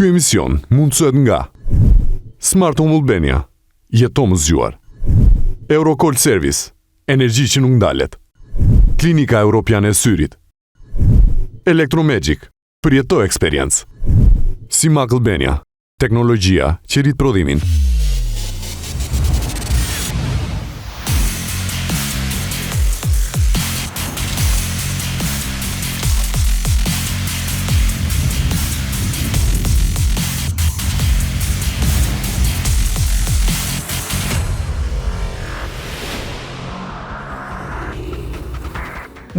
Ky emision mundësohet nga Smart Home Albania, jeto më zgjuar. Eurocold Service, energji që nuk ndalet. Klinika Europiane e Syrit. Electromagic, përjeto experience. Simac Albania, teknologjia që rrit prodhimin.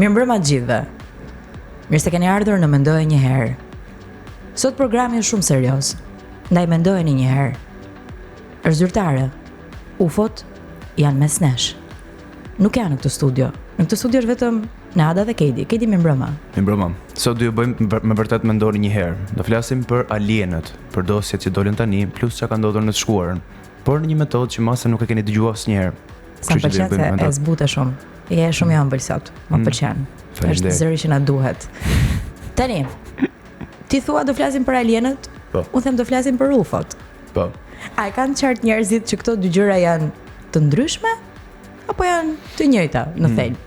Mirëmbrëma gjithëve. Mirë se keni ardhur në Mendoje një herë. Sot programi është shumë serioz. Ndaj mendojeni një herë. Është zyrtare. UFO-t janë mes nesh. Nuk janë në këtë studio. Në këtë studio është vetëm Nada dhe Kedi. Kedi, mirëmbrëma. Mirëmbrëma. Sot do ju bëjmë me vërtet mendoni një herë. Do flasim për alienët, për dosjet që dolën tani, plus çka ka ndodhur në të shkuarën. Por në një metodë që mase nuk e keni dëgjuar asnjëherë. Sa më pëlqen se e zbute shumë. Je shumë i ëmbël sot. Më pëlqen. Është zëri që na duhet. Tani, ti thua do flasim për alienët? Po. Unë them do flasim për UFO-t. Po. A e kanë qartë njerëzit që këto dy gjëra janë të ndryshme apo janë të njëjta në thelb?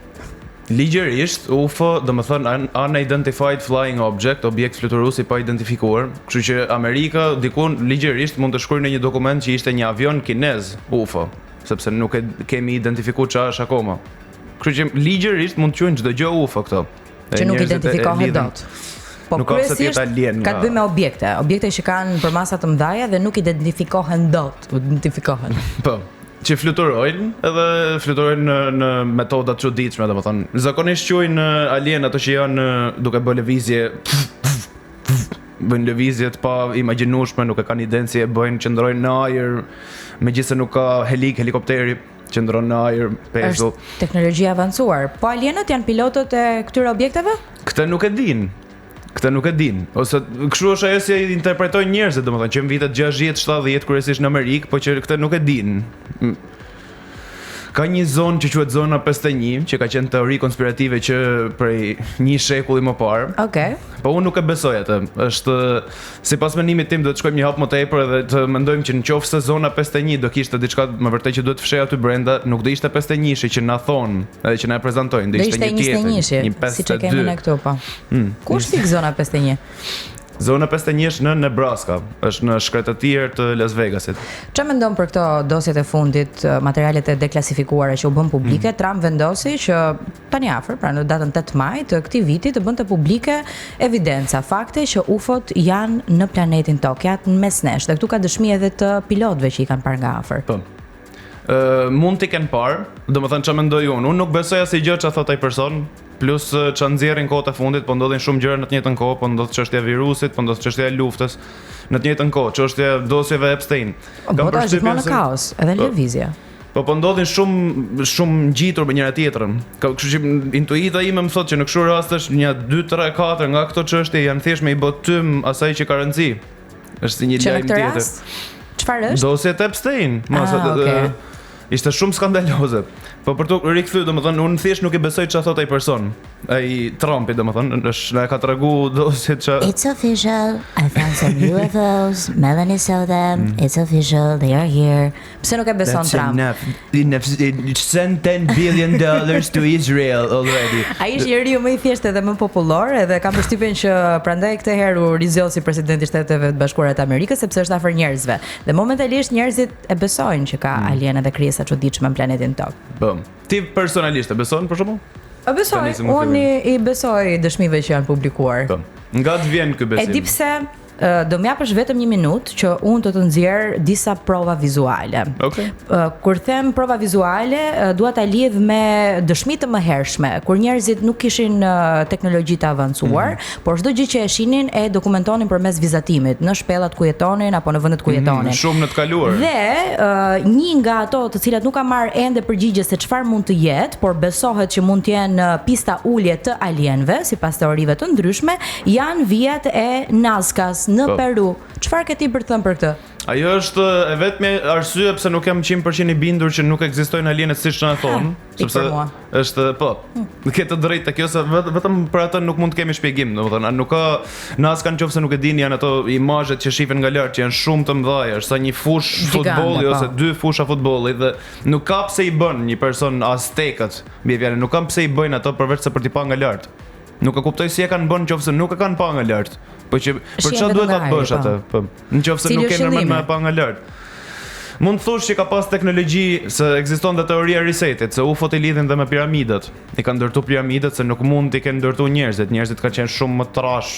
Ligjërisht, UFO, domethënë unidentified flying object, objekt fluturues i pa identifikuar, kështu që Amerika dikun ligjërisht mund të shkruajë në një dokument që ishte një avion kinez UFO, sepse nuk e kemi identifikuar çfarë është akoma. Kështu që ligjërisht mund të quajnë çdo gjë UFO këto. Që nuk identifikohet dot. Po kryesisht ka të bëjë me objekte që kanë përmasa të mëdha dhe nuk identifikohen dot, identifikohen. Po. Që fluturojnë edhe fluturojnë në metoda të çuditshme, domethënë zakonisht quajnë alien ato që janë duke bërë lëvizje, bëjnë lëvizje të pa imagjinueshme, nuk e kanë idenë si e bëjnë, qëndrojnë në ajër, megjithëse nuk ka helikopteri, qëndron në ajër, pezull. Është teknologji avancuar. Po alienët janë pilotët e këtyre objekteve? Këtë nuk e din. Ose kështu është ajo si interpretojnë njerëzit, domethënë që në vitet 60-70 kryesisht në Amerikë, po që këtë nuk e din. Ka një zonë që quhet zona 51, që ka qenë teori konspirative që prej një shekulli më parë. Okej. Po unë nuk e besoj atë. Është sipas mendimit tim do të shkojmë një hap më tepër dhe të mendojmë që nëse zona 51 do kishte diçka më vërtet që duhet fshej aty brenda, nuk do ishte 51-shi që na thon, edhe që na e prezantojnë, do ishte një tjetër, një 52. Siç e kemi ne këtu po. Ku është fik zona 51? Zona 51 është në Nebraska, është në shkretëtir të Las Vegasit. Çfarë mendon për këto dosjet e fundit, materialet e deklasifikuara që u bën publike? Trump vendosi që tani afër, pra në datën 8 maj të këtij viti të bënte publike evidenca, fakte që UFO-t janë në planetin Tokë, janë mes nesh. Dhe këtu ka dëshmi edhe të pilotëve që i kanë parë nga afër. Po. Mund t'i kenë parë, domethënë çfarë mendoj unë. Unë nuk besoj asnjë gjë çfarë thot ai person. Plus që nxjerrin kohët e fundit, po ndodhin shumë gjëra në të njëjtën kohë, po ndodh çështja e virusit, po ndodh çështja e luftës në të njëjtën kohë, çështja e dosjeve Epstein. Kam përshtypjen se kaos, edhe lëvizje. Po ndodhin shumë ngjitur me njëra tjetrën. Kështu që intuita ime më thotë që në këto rastesh një 2, 3, 4 nga këto çështje janë thjesht me i bë tym asaj që ka rëndësi. Është si një lajm tjetër. Çfarë është? Dosjet Epstein, ishte shumë skandaloze. Po për të rikthyer, domethënë unë thjesht nuk e besoj çfarë thot ai person. Ai Trumpi, domethënë, na ka tregu dosjet që It's official. I found some UFOs. Melanie saw them. It's official. They are here. Pse nuk e beson Trump? Send $10 billion to Israel already. Ai është njeriu më i thjeshtë dhe më popullor, edhe kam përshtypjen që prandaj këtë herë u rizjosi presidenti i Shteteve të Bashkuara të Amerikës sepse është afër njerëzve. Dhe momentalisht njerëzit e besojnë që ka aliena dhe krijesa çuditshme në planetin Tokë. Po. Ti personalisht e beson për shembull? Besoj, unë i besoj dëshmive që janë publikuar. Po. Nga të vjen ky besim? E di pse do më japësh vetëm një minutë që unë të nxjerr disa prova vizuale. Okej. Kur them prova vizuale, dua ta lidh me dëshmi të mëhershme, kur njerëzit nuk kishin teknologji të avancuar, por çdo gjë që e shihnin e dokumentonin përmes vizatimit në shpellat ku jetonin apo në vendet ku jetonin. Shumë në të kaluar. Dhe një nga ato të cilat nuk ka marrë ende përgjigje se çfarë mund të jetë, por besohet që mund të jenë pista ulje të alienëve, sipas teorive të ndryshme, janë vijat e Nazcas në Peru. Çfarë ke ti për të thënë për këtë? Ajo është e vetmi arsye pse nuk jam 100% i bindur që nuk ekzistojnë alienet siç na thonë, sepse për mua. është ke të drejtë kjo se vetëm për atë nuk mund të kemi shpjegim, domethënë nuk ka në asnjë qoftë se nuk e dini janë ato imazhet që shihen nga lart që janë shumë të mëdha, është sa një fush futbolli ose 2 fusha futbolli dhe nuk ka pse i bën një person aztekët, mbi fjalën, nuk ka pse i bëjnë ato përveç se për t'i pa nga lart. Nuk e kuptoj si e kanë bën nëse nuk e kanë pa nga lart. Po që për çfarë duhet ta bësh atë? Po, nëse nuk ke normal me pa nga lart. Mund të thosh që ka pas teknologji se ekziston dhe teoria resetit, se UFO-t i lidhin dhe me piramidat. I kanë ndërtu piramidat se nuk mund t'i kenë ndërtu njerëzit. Njerëzit kanë qenë shumë më trash,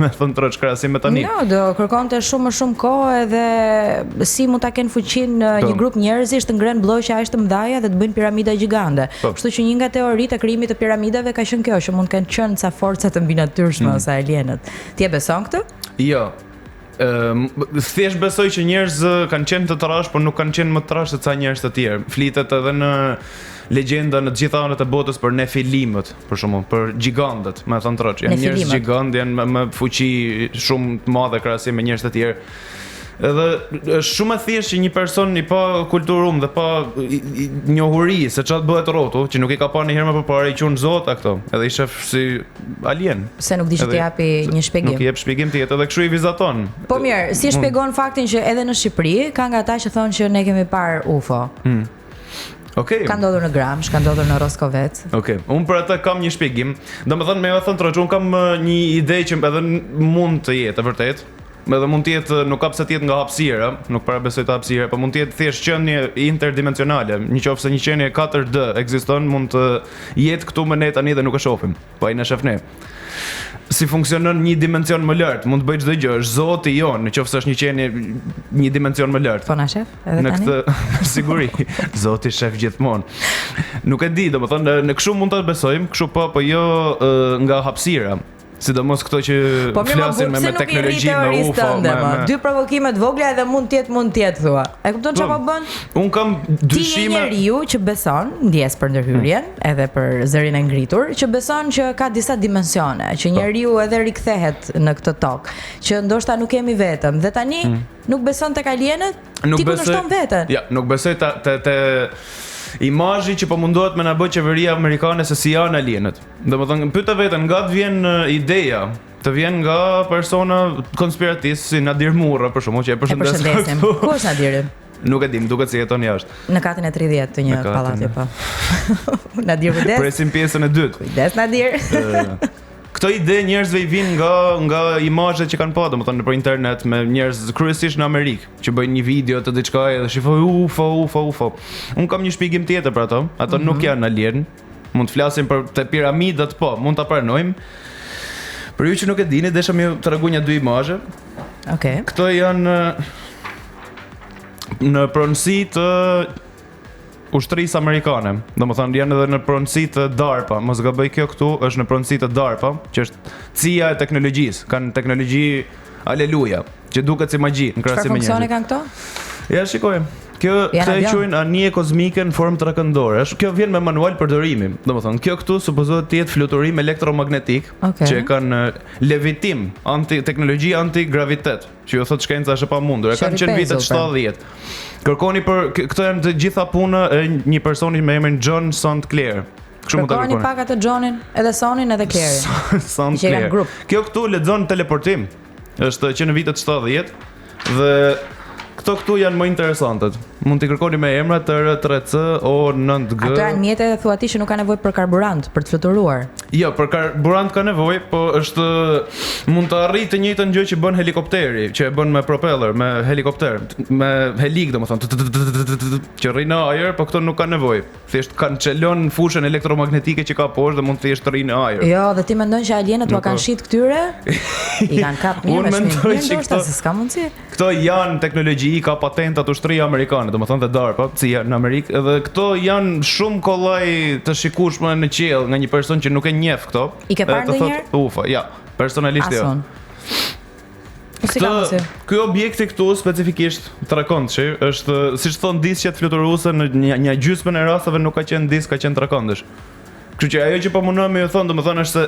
me thënë troç krahasim me tani. Jo, do kërkonte shumë më shumë kohë edhe si mund ta kenë fuqinë një grup njerëzish të ngrenë blloqe aq të mëdha dhe të bëjnë piramida gjigande. Kështu që një nga teoritë e krijimit të piramidave ka qenë kjo, që mund të kenë qenë ca forca të mbinatyrshme ose alienët. Ti e beson këtë? Jo. Thjesht besoj që njerëz kanë qenë të trash, por nuk kanë qenë më trash se ca njerëz të tjerë. Flitet edhe në legjenda në të gjitha anët e botës për nefilimët, për shembull, për gjigantët, më thon troç, janë njerëz gigantë, janë me fuqi shumë të madhe krahasim me njerëz të tjerë. Edhe është shumë e thjeshtë që një person i pa kulturum dhe pa njohuri se çfarë bëhet rrotu, që nuk i ka parë ndonjëherë më përpara i qunë zot këto, edhe i shef si alien. Se nuk di që t'i japi një shpjegim. Nuk i jep shpjegim tjetër edhe kështu i vizaton. Po mirë, si shpjegon faktin që edhe në Shqipëri ka nga ata që thonë që ne kemi parë UFO? Okej. Ka ndodhur në Gramsh, ka ndodhur në Roskovec. Okej. Unë për atë kam një shpjegim. Domethënë me thënë troç, unë kam një ide që edhe mund të jetë vërtet. Edhe mund të jetë, nuk ka pse të jetë nga hapësira, nuk para besoj të hapësira, por mund të jetë thjesht qenie interdimensionale. Nëse një qenie 4D ekziston, mund të jetë këtu me ne tani dhe nuk e shohim. Po ai na shef ne. Si funksionon një dimension më lart, mund të bëj çdo gjë, është Zoti jon, nëse është një qenie një dimension më lart. Po na shef edhe tani. Në këtë siguri, Zoti shef gjithmonë. Nuk e di, domethënë në kështu mund ta besojmë, kështu po jo nga hapësira. Sidomos këto që flasin me teknologji, me UFO, dy provokime të vogla edhe mund të jetë thua. E kupton çfarë po bën? Un kam dyshime. Ti je njeriu që beson, ndjes për ndërhyrjen, edhe për zërin e ngritur, që beson që ka disa dimensione, që njeriu edhe rikthehet në këtë tokë, që ndoshta nuk jemi vetëm. Dhe tani nuk beson tek alienët? Ti kundërshton veten. Ja, nuk besoj te imazhi që po mundohet me na bëj qeveria amerikane se si janë alienët. Domethënë pyeta veten nga të vjen ideja, të vjen nga persona konspiratistë si Nadir Murra për shkakun që e përshëndesim. Ku është Nadiri? Nuk e dim, duket se jeton jashtë. Në katin e 30 të një pallati po. Nadir vdes. Presim pjesën e dytë. Kujdes Nadir. Këto ide njerëzve i vinë nga imazhet që kanë pa, domethënë nëpër internet me njerëz kryesisht në Amerikë, që bëjnë një video të diçka dhe shifojnë UFO. Unë kam një shpjegim tjetër për ato. Ato nuk janë alien. Mund të flasim për te piramidat, po, mund ta pranojmë. Për ju që nuk e dini, desha më t'rregoj një dy imazhe. Okej. Këto janë në pronësi të ushtrisë amerikane. Domethënë janë edhe në pronësi të DARPA. Mos gaboj kjo këtu, është në pronësi të DARPA, që është CIA e teknologjisë. Kanë teknologji aleluja, që duket si magji në krahasim me njerëzit. Çfarë funksioni kanë këto? Ja, shikojmë. Këto e quajnë anije kozmike në formë trakëndore. Kjo vjen me manual përdorimi. Domethënë, kjo këtu supozohet të jetë fluturim elektromagnetik, që e kanë levitim, teknologji antigravitet, që ju thotë shkenca është e pamundur. E kanë qenë vitet 70. Kërkoni për këto janë të gjitha puna e një personi me emrin John St. Clair. Kërkoni pak atë Johnin, edhe Sonin, edhe Clairin. St. Clair. Kjo këtu lexon teleportim. Është që në vitet 70 dhe këto këtu janë më interesantet. Mund t'i kërkoni me emra TR3C O9G. Ato janë mjete dhe thua ti që nuk ka nevojë për karburant për të fluturuar. Jo, për karburant ka nevojë, po është mund të arrijë të njëjtën gjë që bën helikopteri, që e bën me propeller, me helikopter, me helik domethënë, që rrin në ajër, po këto nuk kanë nevojë. Thjesht kancelon fushën elektromagnetike që ka poshtë dhe mund thjesht të rrinë në ajër. Jo, dhe ti mendon që alienët u kanë shit këtyre? I kanë kap mirë me shpinë, se s'ka mundsi. Këto janë teknologji, ka patentat ushtria amerikane, domethënë te DARPA, si në Amerikë, dhe këto janë shumë kollaj të shikueshme në qiell nga një person që nuk e njeh këto. I ke parë ndonjëherë? UFO, ja, personalisht jo. Ky objekti këtu specifikisht trakondshi është, siç thon diçjet fluturuese, në një gjysmën e rasteve nuk ka qenë disk, ka qenë trakondësh. Kështu që ajo që po mundohem me ju thonë, domethënë është se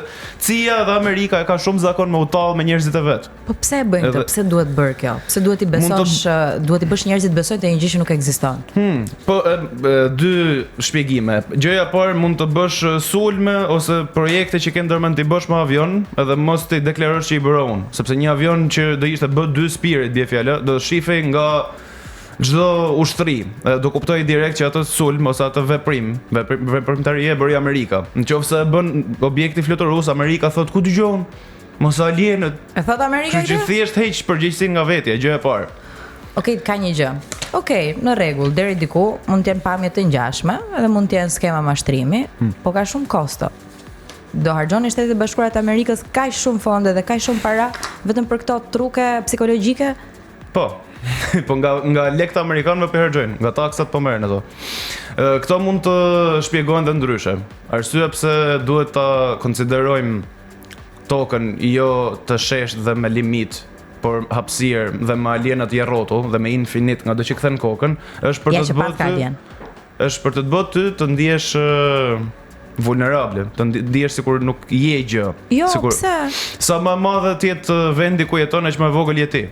CIA dhe Amerika e ka shumë zakon me u tallë me njerëzit e vet. Po pse e bëjnë këtë? Pse duhet bërë kjo? Pse duhet i besosh, duhet i bësh njerëzit besojnë te një gjë që nuk ekziston? Po dy shpjegime. Gjëja e parë mund të bësh sulme ose projekte që ke ndërmend të bësh me avion, edhe mos të deklarosh që i bëra unë, sepse një avion që do ishte B2 Spirit bie fjala, do shifej nga çdo ushtri, do kuptoj direkt që atë sulm ose atë veprimtarie e bëri Amerika. Nëse e bën objekti fluturues, Amerika thot ku dëgjon? Mos alienët. E thot Amerika që thjesht heq përgjegjësinë nga vetja, gjë e parë. Okej, ka një gjë. Okej, në rregull, deri diku mund të jenë pamje të ngjashme, edhe mund të jenë skema mashtrimi, po ka shumë kosto. Do harxhoni Shtetet e Bashkuara të Amerikës kaq shumë fonde dhe kaq shumë para vetëm për këto truke psikologjike? Po. Po nga lekët amerikanë më përharxojnë, nga taksat po merren ato. Këto mund të shpjegohen dhe ndryshe. Arsyeja pse duhet ta konsiderojmë tokën jo të shesht dhe me limit, por hapësirë dhe me aliena të rrotull dhe me infinit nga do që kthen kokën, është për të të bërë ty të ndihesh vulnerable, të ndihesh sikur nuk je gjë. Jo, sikur pse? Sa më madhe të jetë vendi ku jeton, aq më vogël je ti.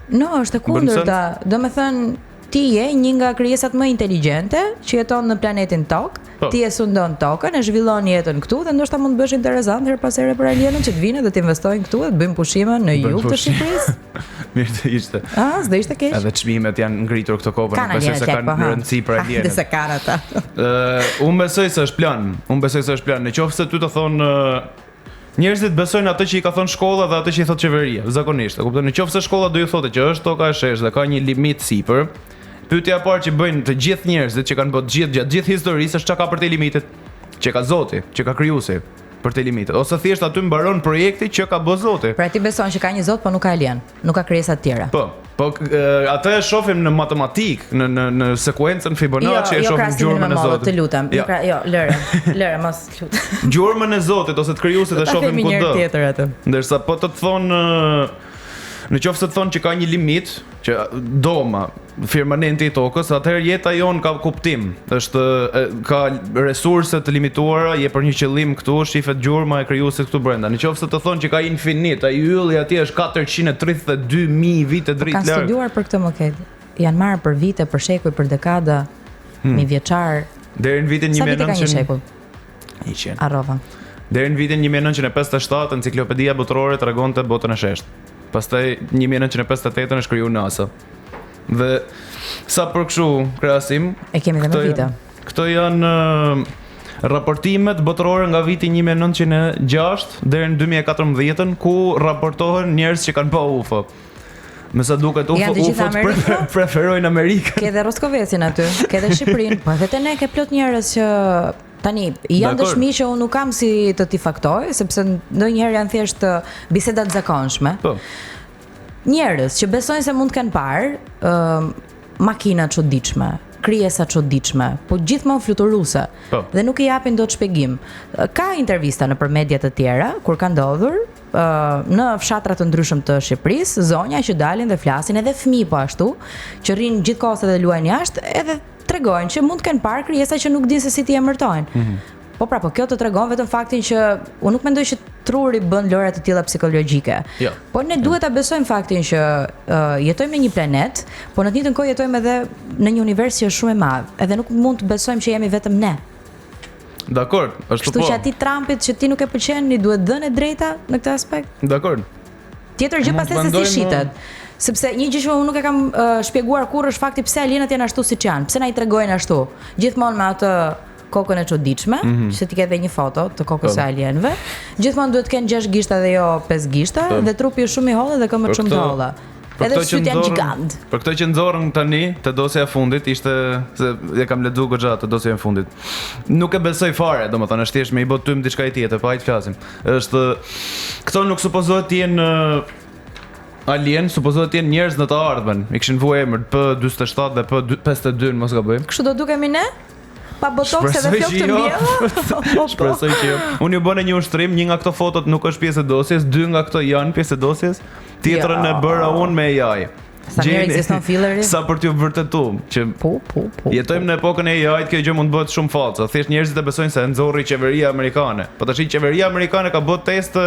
No, është e kundërta. Do me thënë, ti je një nga krijesat më inteligjente që jeton në planetin Tokë. Ti e sundon Tokën, e zhvillon jetën këtu dhe ndoshta mund të bësh interesant her pas here për alienët që të vinë dhe të investojnë këtu dhe të bëjmë pushime në jug të Shqipërisë. Mirë të ishte. S'do ishte keq. Edhe çmimet janë ngritur këto kohë, nuk besoj se kanë rëndësi për alienët. Dhe se kanë ata. Unë besoj se është plan. Nëse ty të thonë njerëzit besojnë atë që i ka thënë shkolla dhe atë që i thot qeveria, zakonisht. E kupton? Nëse shkolla do ju thotë që është toka e sheshtë dhe ka një limit sipër, pyetja e parë që bëjnë të gjithë njerëzit që kanë bërë gjatë gjithë historisë është çka ka për te limitet, që ka Zoti, që ka krijuesi për te limitet, ose thjesht aty mbaron projekti që ka bërë Zoti. Pra ti beson që ka një Zot, po nuk ka alien, nuk ka krijesa të tjera. Po atë e shohim në matematik, në sekuencën Fibonacci, e shohim gjurmën e Zotit. Të lutem. Jo, lëre, mos lutem. Gjurmën e Zotit ose të krijuesit e shohim kudo. Një tjetër atë. Ndërsa po të thonë nëse të thonë që ka një limit, që doma, firmanenti i tokës, atëherë jeta jon ka kuptim. Ka resurse të limituara, je për një qëllim këtu, shifet gjurma e krijuesit këtu brenda. Nëse të thonë që ka infinit, ai ylli atje është 432.000 vite dritë larg. Kanë studiuar për këtë më këtë. Janë marrë për vite, për shekuj, për dekada, mi vjeçar. Deri në vitin 1900. Sa vite ka një shekull? 100. Arrova. Deri në vitin 1957, Enciklopedia Botërore tregonte botën e sheshtë. Pastaj 1958 është kriju NASA. Dhe sa për kështu krahasim, e kemi dhe me vite. Këto janë raportimet botërore nga viti 1906 deri në 2014 ku raportohen njerëz që kanë pa UFO. Me sa duket UFO preferojnë Amerikën. Ke dhe Roskovesin aty, ke dhe Shqipërinë, po edhe te ne ke plot njerëz që tani janë dëshmi që unë nuk kam si të t'i faktoj, sepse ndonjëherë janë thjesht biseda të zakonshme. Po. Njerëz që besojnë se mund të kenë parë makina të çuditshme, krijesa të çuditshme, po gjithmonë fluturuese. Dhe nuk i japin dot shpjegim. Ka intervista nëpër media të tjera kur ka ndodhur në fshatra të ndryshëm të Shqipërisë, zonja që dalin dhe flasin, edhe fëmijë po ashtu, që rrin gjithkohës edhe luajnë jashtë, edhe tregojnë që mund të kenë parë krijesa që nuk dinë se si t'i emërtojnë. Po pra, po kjo të tregon vetëm faktin që unë nuk mendoj që truri bën lojra të tilla psikologjike. Jo. Po ne duhet ta besojmë faktin që jetojmë në një planet, po në të njëjtën kohë jetojmë edhe në një univers që është shumë i madh, edhe nuk mund të besojmë që jemi vetëm ne. Dakor, është po. Kështu që atij Trumpit që ti nuk e pëlqen, i duhet dhënë drejta në këtë aspekt. Dakor. Tjetër gjë pastaj se si shitet. Sepse një gjë që unë nuk e kam shpjeguar kurrë është fakti pse alienët janë ashtu siç janë. Pse na i tregojnë ashtu? Gjithmonë me atë kokën e çuditshme, që ti ke edhe një foto të kokës së alienëve. Gjithmonë duhet të kenë 6 gishta dhe jo 5 gishta, dhe trupi është shumë i hollë dhe këmbët shumë të holla. Edhe syt janë gjigant. Për këtë që nxorën tani te dosja e fundit ishte se e kam lexuar goxha te dosja e fundit. Nuk e besoj fare, domethënë është thjesht me i botym diçka tjetër, po hajt flasim. Është këto nuk supozohet të jenë alien, supozohet të jenë njerëz në të ardhmen. I kishin vuar emër P47 dhe P52, mos gaboj. Kështu do dukemi ne? Pa botox edhe flokë të mbjella? Shpresoj që jo. Unë ju bëna një ushtrim, një nga këto fotot nuk është pjesë e dosjes, 2 nga këto janë pjesë e dosjes, tjetrën e bëra unë me AI. Sa mirë ekziston filleri? Sa për t'ju vërtetuar që Po. jetojmë në epokën e AI-t, kjo gjë mund bëhet shumë false. Thjesht njerëzit e besojnë se e nxorri qeveria amerikane. Po tash qeveria amerikane ka bërë teste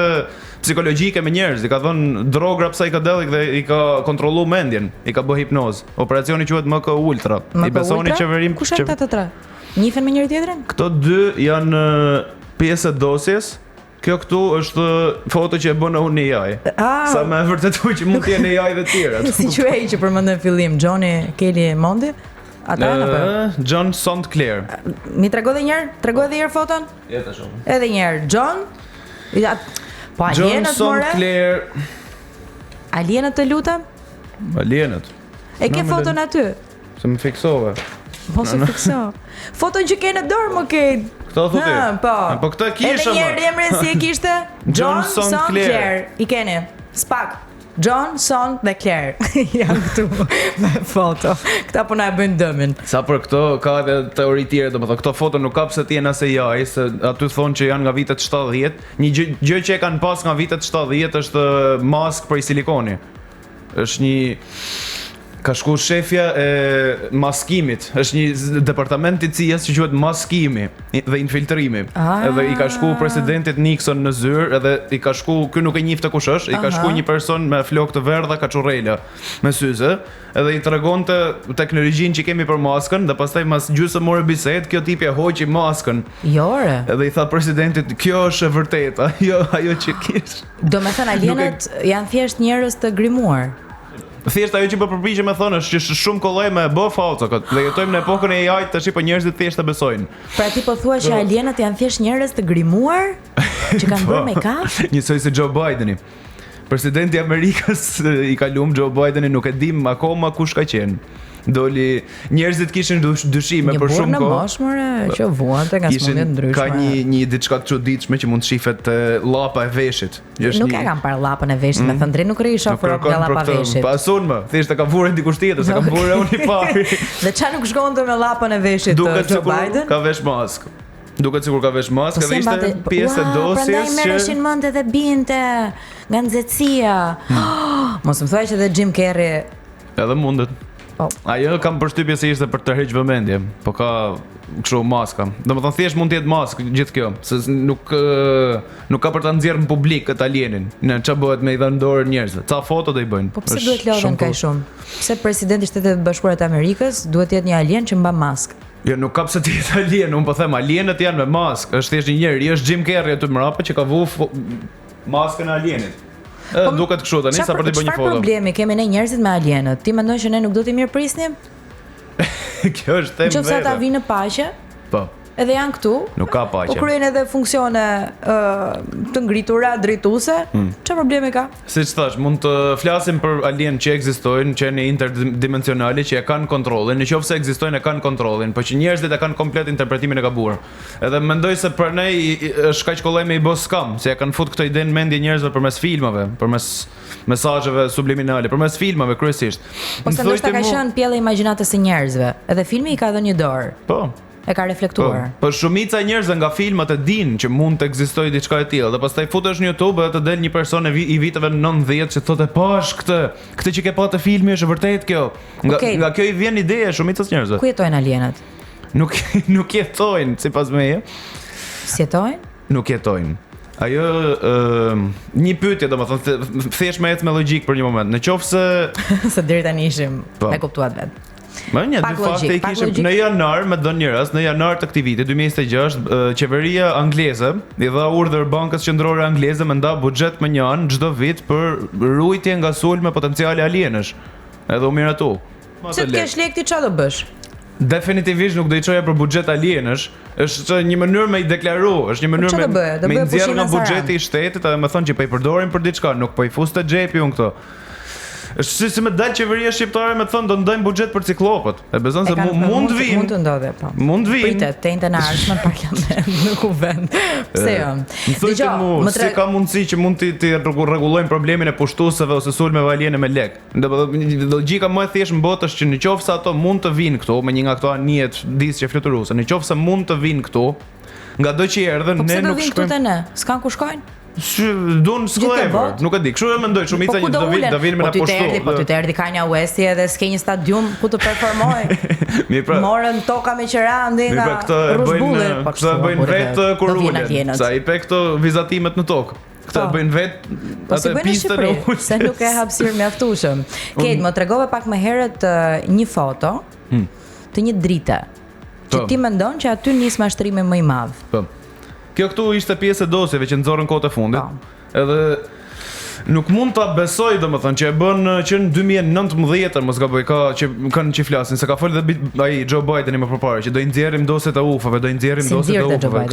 psikologjike me njerëz, i ka dhënë drogra psychedelic dhe i ka kontrollu mendjen, i ka bërë hipnoz. Operacioni quhet MK Ultra. I besoni qeverim? Kush janë këta të tre? Njihen me njëri tjetrin? Këto dy janë pjesë e dosjes. Kjo këtu është foto që e bën unë AI. Sa më e vërtetuar që mund të jenë AI dhe të tjerat. Si quhej që përmendën në fillim, Johnny Kelly Mondi? Ata apo? John St. Clair. Mi trego edhe një herë foton? Jeta shumë. Edhe një herë, John? Po John alienët St. more? Clair. Alienët të lutem? Alienët. E ke foton aty? Se më fiksove. Mos e fikso. Foton që ke në dorë më ke. Këto thotë. Po këtë kisha. Edhe një herë emrin si e kishte? John St. Clair. I keni. Spak. John, Son dhe Claire. Janë këtu me foto. Këta po na e bëjnë dëmin. Sa për këto ka edhe teori tjera, domethënë këto foto nuk ka pse të jenë as AI, se aty thonë që janë nga vitet 70. Një gjë që e kanë pas nga vitet 70 është mask prej silikoni. Është një ka shku shefja e maskimit. Është një departament i CIA që quhet maskimi dhe infiltrimi. Edhe i ka shku presidentit Nixon në zyrë, edhe i ka shku, ky nuk e njihte kush është, i ka shku një person me flokë të verdha kaçurrela me syze, edhe i tregonte teknologjinë që kemi për maskën, dhe pastaj mas gjysmë ore bisedë, kjo tipi e hoqi maskën. Jo ore. Edhe i tha presidentit, kjo është e vërteta, jo ajo që kish. Domethënë alienët janë thjesht njerëz të grimuar. Thjesht ajo që po përpiqem të thonë është që shumë kollaj me bë falca këtë. Dhe jetojmë në epokën e AI-t, tash po njerëzit thjesht e besojnë. Pra ti po thua që alienët janë thjesht njerëz të grimuar që kanë bërë make-up? Njësoj si Joe Bideni. Presidenti i Amerikës i kalum Joe Bideni, nuk e dim akoma kush ka qenë. Doli njerëzit kishin dyshime për shumë kohë. Një moshmëre që vuante nga smundje ndryshme. Ka një diçka të çuditshme që mund të shifet te llapa e veshit. Nuk e kam parë llapën e veshit, me thënë drejt nuk rri shofer nga llapa e veshit. Pasun më, thjesht e ka vurë dikush tjetër, se ka vurë unë i pari. Dhe çfarë nuk shkonte me llapën e veshit Joe Biden? Ka vesh mask. Duket sikur ka vesh mask, edhe ishte pjesë e dosjes që prandaj merreshin mend edhe binte nga nxehtësia. Mos më thuaj që edhe Jim Carrey edhe mundet. Ajo kam përshtypje se ishte për të heqë vëmendje, po ka kështu maska. Domethënë thjesht mund të jetë mask gjithë kjo, se nuk ka për ta nxjerrë në publik këtë alienin. Në çfarë bëhet me i dhënë dorë njerëzve? Ca foto do i bëjnë. Po pse duhet lodhen kaq shumë? Pse presidenti i Shtetit të Bashkuara të Amerikës duhet të jetë një alien që mban mask? Jo, nuk ka pse të jetë alien, unë po them alienët janë me mask. Është thjesht një njeri, është Jim Carrey aty mbrapa që ka vu maskën e alienit. Duket kështu tani sa për të bëj një foto. Çfarë problemi kemi ne njerëzit me alienët? Ti mendon që ne nuk do t'i mirëprisnim? Kjo është temë. Nëse ata vinë në paqe? Po. Edhe janë këtu. Nuk ka paqe. Po kryejnë edhe funksione të ngritura drejtuese. Çfarë problemi ka? Siç thash, mund të flasim për alien që ekzistojnë, që janë interdimensionale, që e kanë kontrollin, nëse ekzistojnë e kanë kontrollin, por që njerëzit e kanë komplet interpretimin e gabuar. Edhe mendoj se për ne është kaq kollaj me i bë skam, se ja kanë fut këtë ide në mendje njerëzve përmes filmave, përmes mesazheve subliminale, përmes filmave kryesisht. Ose ndoshta ka qenë pjella e imagjinatës së njerëzve. Edhe filmi i ka dhënë një dorë. Po. E ka reflektuar. Po shumica e njerëzve nga filmat e dinë që mund të ekzistojë diçka e tillë, dhe pastaj futesh në YouTube dhe të del një person i viteve 90 që thotë pash këtë që ke pa te filmi është vërtet kjo. Nga kjo i vjen ideja shumicës njerëzve. Ku jetojnë alienët? Nuk jetojnë sipas meje. Si jetojnë? Nuk jetojnë. Ajo një pyetje domethënë thjesht me ecë me logjik për një moment. Nëse se deri tani ishim e kuptuat vet. Më një dy fakte i kishim në janar, me dhënë një rast, në janar të këtij viti 2026, qeveria angleze i dha urdhër Bankës Qendrore Angleze me nda buxhet më një an çdo vit për ruajtje nga sulme potenciale alienësh. Edhe u miratu. Se të kesh lekë ti çfarë do bësh? Definitivisht nuk do i çoja për buxhet alienësh, është një mënyrë me i deklaru, është një mënyrë me nxjerr nga buxheti i shtetit, edhe më thonë që po i përdorin për diçka, nuk po i fus te xhepi unë këto. Është si me dal qeveria shqiptare me thonë do ndajmë buxhet për ciklopët. E bezon se mund vinë. Mund të ndodhe, po. Mund vinë. Pritet të njëjtën ardhshme në parlament, në kuvend. Pse jo? Dgjoj, si ka mundësi që mund të rregullojmë problemin e pushtuesve ose sulmeve aliene me lek. Logjika më e thjeshtë në botë është që nëse ato mund të vinë këtu me një nga këto anijet disqe fluturuese, nëse mund të vinë këtu, ngado që erdhën ne nuk shkojmë. Po pse do vinë këtu te ne? S'kan ku shkojnë? Dun Sklever, nuk e di. Kështu e mendoj, shumica që do vinë me na poshtu. Po ty të erdhi Kanye Westi edhe s'ke një stadium ku të performoj. Morën toka me qerandi nga Ruzbulli. Këto e bëjnë vetë kur ulen. Sa i pe këto vizatimet në tokë. Këto e bëjnë vetë atë pistën e ulë. Se nuk e hapësirë mjaftueshëm. Kate, më tregove pak më herët një foto të një drite. Që ti mendon që aty nis mashtrimi më i madh. Po. Kjo këtu ishte pjesë e dosjeve që nxorën kohët e fundit. Edhe nuk mund ta besoj domethënë që e bën që në 2019 mos gaboj ka që kanë që flasin se ka folë dhe ai Joe Biden më përpara që do i nxjerrim dosjet e UFA-ve, do i nxjerrim dosjet e UFA-ve.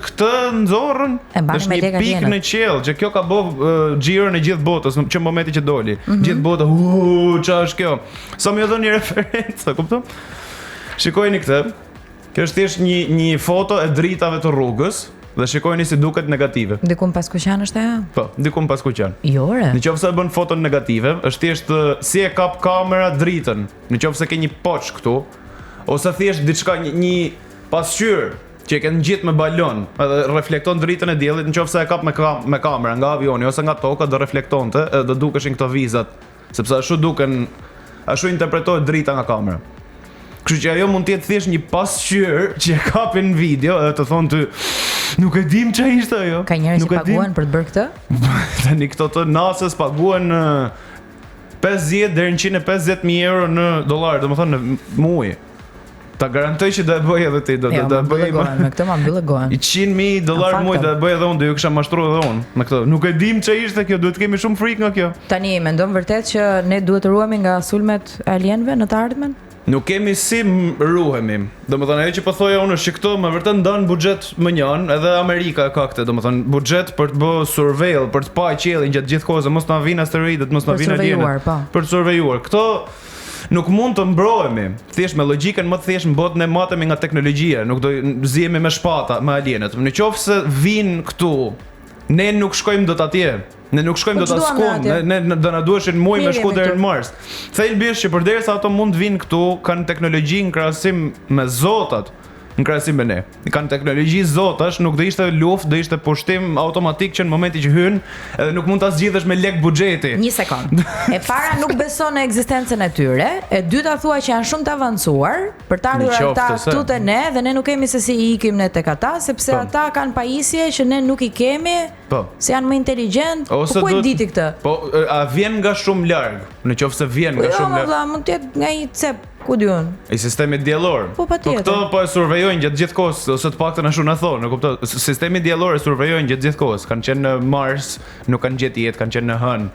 Këtë nxorrën është një pikë në qiell që kjo ka bë xhirën e gjithë botës në çdo momenti që doli. Gjithë bota, ç'a është kjo? Sa më dhënë një referencë, kupton? Shikojeni këtë. Kjo është thjesht një foto e dritave të rrugës. Dhe shikojeni si duket negative. Dikun pas kuqan është ajo? Po, dikun pas kuqan. Jo re. Nëse e bën foton negative, është thjesht si e kap kamera dritën. Nëse ke një poç këtu, ose thjesht diçka një pasqyrë që e ke ngjit me balon, edhe reflekton dritën e diellit, nëse e kap me kamera nga avioni ose nga toka, do reflektonte, do dukeshin këto vizat, sepse ashtu duken, ashtu interpretohet drita nga kamera. Kështu që ajo mund të jetë thjesht një pasqyrë që e kapin në video edhe të thonë ty nuk e dim ç'a ishte ajo. Ka njerëz që paguan për të bërë këtë? Tani këto të NASA-s paguan 50 deri në 150.000 euro në dollar, domethënë në muaj. Ta garantoj që do e bëj edhe ti, do e bëj me këtë ma mbyllë gohen. $100.000 muaj do e bëj edhe unë, do ju kisha mashtruar edhe unë me këtë. Nuk e dim ç'a ishte kjo, duhet të kemi shumë frikë nga kjo. Tani mendon vërtet që ne duhet të ruhemi nga sulmet e alienëve në të ardhmen? Nuk kemi si ruhemi. Domethënë ajo që po thoja unë është që këto me vërtet ndan buxhet më njan, edhe Amerika ka këtë, domethënë buxhet për të bërë surveil, për të pa qiellin gjatë gjithë kohës, mos na vinë asteroidët, mos na vinë alienët. Për të survejuar. Këto nuk mund të mbrohemi. Thjesht me logjikën më të thjeshtë në botë ne matemi nga teknologjia, nuk do zihemi me shpata me alienët. Nëse vinë këtu, ne nuk shkojmë dot atje. Ne nuk shkojmë do ta skojmë, ne do na duheshin muaj me shku deri në Mars. Thelbi është që përderisa ato mund të vinë këtu, kanë teknologji në krahasim me zotat, në krahasim me ne. Kanë teknologji zotash, nuk do ishte luftë, do ishte pushtim automatik që në momenti që hyn, edhe nuk mund ta zgjidhësh me lek buxheti. Një sekond. E para nuk beson në ekzistencën e tyre, e dyta thua që janë shumë të avancuar për të ardhur ata këtu te ne dhe ne nuk kemi se si i ikim ne tek ata, sepse ata kanë pajisje që ne nuk i kemi. Po. Se janë më inteligjent, po ku e diti këtë? Po, a vjen nga shumë larg, nëse vjen nga shumë larg. Jo, mund të jetë nga një cep, ku diun. I sistemi diellor. Po patjetër. Po këto po e survejojnë gjatë gjithë kohës, ose të paktën ashtu na thonë, e kupton? Sistemi diellor e survejojnë gjatë gjithë kohës. Kanë qenë në Mars, nuk kanë gjetë jetë, kanë qenë në hën.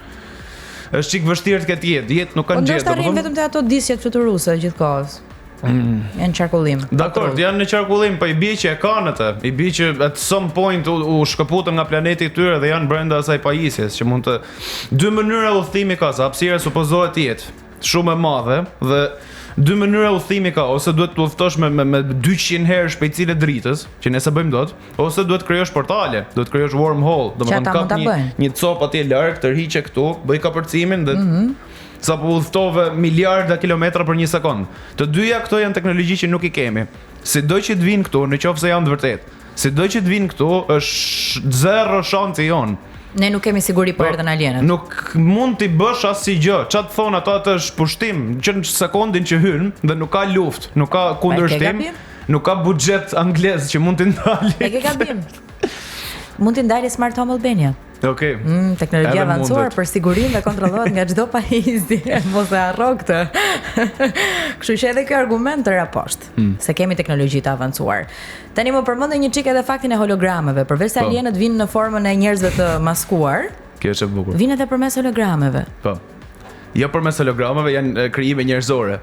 Është çik vështirë të ketë jetë nuk kanë gjetë. Po ndoshta vetëm te ato disjet fluturuese gjithë kohës. Janë qarkullim. Dakor, janë në qarkullim, po i bie që e kanë atë. I bie që at some point u shkëputën nga planeti i tyre dhe janë brenda asaj pajisjes që mund të dy mënyra udhëtimi ka, sa hapësira supozohet të jetë shumë e madhe dhe dy mënyra udhëtimi ka, ose duhet të udhëtosh me 200 herë shpejtësinë e dritës, që ne sa bëjmë dot, ose duhet të krijosh portale, duhet të krijosh wormhole, domethënë kap një copë atje larg, tërhiqe këtu, bëj kapërcimin dhe sa po udhtove miliarda kilometra për një sekond. Të dyja këto janë teknologji që nuk i kemi. Sido që të vinë këtu, nëse janë të vërtet. Sido që të vinë këtu, është zero shansi jon. Ne nuk kemi siguri për erdhën alienët. Nuk mund t'i bësh asgjë. Çfarë thon ato atë është pushtim, që në sekondin që hyn dhe nuk ka luftë, nuk ka kundërshtim, nuk ka buxhet anglez që mund t'i ndalë. E ke gabim. Mund t'i ndalë Smart Home Albania. Okej. Teknologjia avancuar për sigurinë dhe kontrollohet nga çdo pajisje. Mos e harro këtë. Kështu që edhe ky argument të raposht, se kemi teknologji të avancuar. Tani më përmendë një çik edhe faktin e hologrameve, përveç se alienët vinë në formën e njerëzve të maskuar. Kjo është e bukur. Vinë edhe përmes hologrameve. Po. Jo përmes hologrameve, janë krijime njerëzore.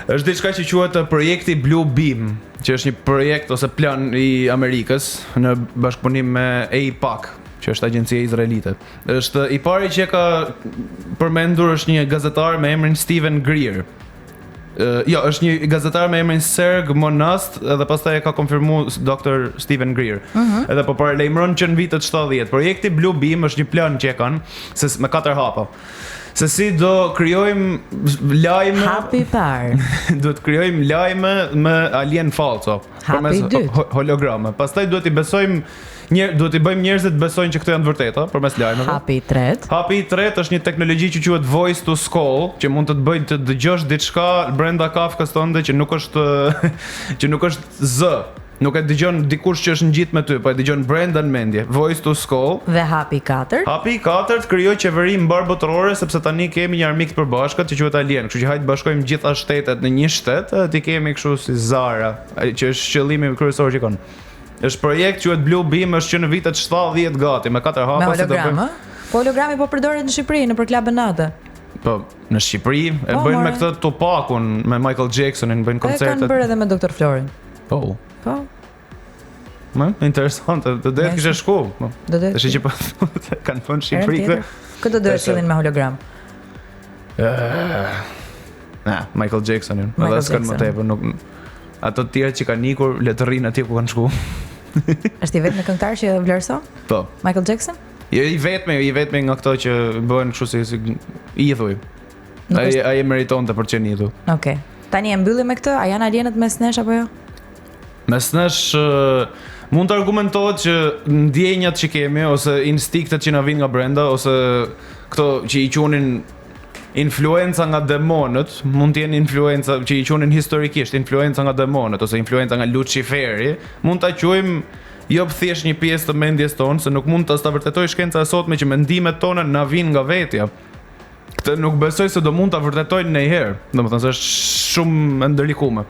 Është diçka që quhet projekti Blue Beam, që është një projekt ose plan i Amerikës në bashkëpunim me AIPAC, që është agjencia izraelite. Është i pari që ka përmendur është një gazetar me emrin Steven Greer. Jo, është një gazetar me emrin Serge Monast dhe pastaj e ka konfirmuar Dr. Steven Greer. Edhe po paralajmëron që në vitet 70. Projekti Blue Beam është një plan që e kanë me 4 hapa. Se si do krijojmë lajme. Hapi par. Do të krijojmë lajme me alien falso përmes holograme. Pastaj duhet i besojmë duhet I bëjmë njerëzit besojnë që këto janë të vërteta përmes lajmeve. Hapi I tretë. Hapi I tretë është një teknologji që quhet voice to call, që mund të të bëjë të dëgjosh diçka brenda kafkës tënde që nuk është që nuk është z. Nuk e dëgjon dikush që është ngjit me ty, po e dëgjon brenda në mendje. Voice to call. Dhe hapi I katërt. Hapi I katërt krijoi qeveri mbar botërore sepse tani kemi një armik të përbashkët që quhet alien. Kështu që hajde bashkojmë gjitha shtetet në një shtet, ti kemi kështu si Zara, që është qëllimi kryesor që kanë. Është projekt quhet Blue Beam, është që në vitet 70 gati, me 4 hapa Me hologram, Po hologrami po përdoret në Shqipëri, në për klubin natë. Po, në Shqipëri e bëjnë me këtë Tupacun, me Michael Jacksonin, bëjnë koncertet. E kanë bërë edhe me Dr. Florin. Po. Po. Interesante, do të kishe shku. Do të. Tash që po kanë thënë Shqipëri këtë. Këtë do të sillin me hologram. Michael Jacksonin. Edhe s'kan më tepër, nuk ato të tjerë që kanë ikur le të rrinë atje ku kanë shku. Është I vetmi këngëtar që vlerëson? Po. Michael Jackson? Jo I vetmi nga këto që bëhen kështu si idhuj. Ai meritonte për të qenë idhuj. Okej. Tani e mbyllim me këtë, a janë alienët mes nesh apo jo? Mes nesh mund të argumentohet që ndjenjat që kemi ose instinktet që na vijnë nga brenda ose këto që I qunin influenca nga demonët, mund të jenë influenca që I qunin historikisht influenca nga demonët ose influenca nga Luciferi, mund ta quajmë jo thjesht një pjesë të mendjes tonë, se nuk mund ta vërtetoj shkenca e sotme që mendimet tona na vijnë nga vetja. Këtë nuk besoj se do mund ta vërtetojnë ndonjëherë. Domethënë se është shumë e ndërlikuar.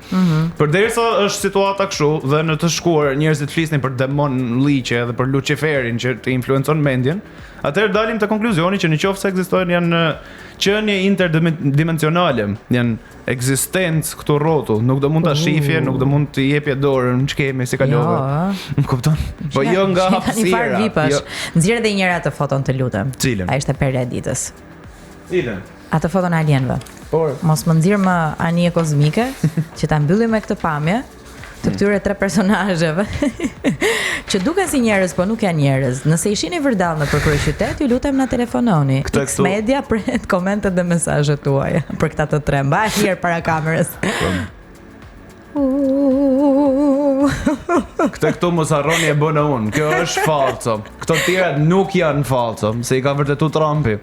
Përderisa është situata kështu dhe në të shkuar njerëzit flisnin për demon liqe dhe për Luciferin që të influencon mendjen, atëherë dalim te konkluzjoni që nëse ekzistojnë janë qenie interdimensionale, janë ekzistencë këtu rrotull, nuk do mund ta shifje, nuk do mund të jepje dorën ç'kemi si kalove. Më kupton? Po jo nga hapësira. Nxjerr edhe një herë atë foton të lutem. Ai ishte perë e ditës. Cilën? Atë foton e alienëve. Por mos më nxirr më anije kozmike që ta mbyllim me këtë pamje të këtyre 3 personazheve që duken si njerëz, po nuk janë njerëz. Nëse ishini vërdall në kryeqytet, ju lutem na telefononi. X Media pret komentet dhe mesazhet tuaja për këta të 3. Mbaj herë para kamerës. Këto mos harroni e bëna unë. Kjo është falso. Këto tjerat nuk janë falso, se I ka vërtetuar Trumpi.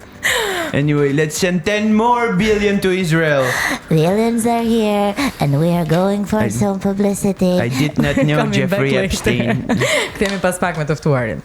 Anyway, let's send 10 more billion to Israel. The aliens are here and we are going for some publicity. I did not know Jeffrey Epstein. Kthehemi pas pak me të ftuarin.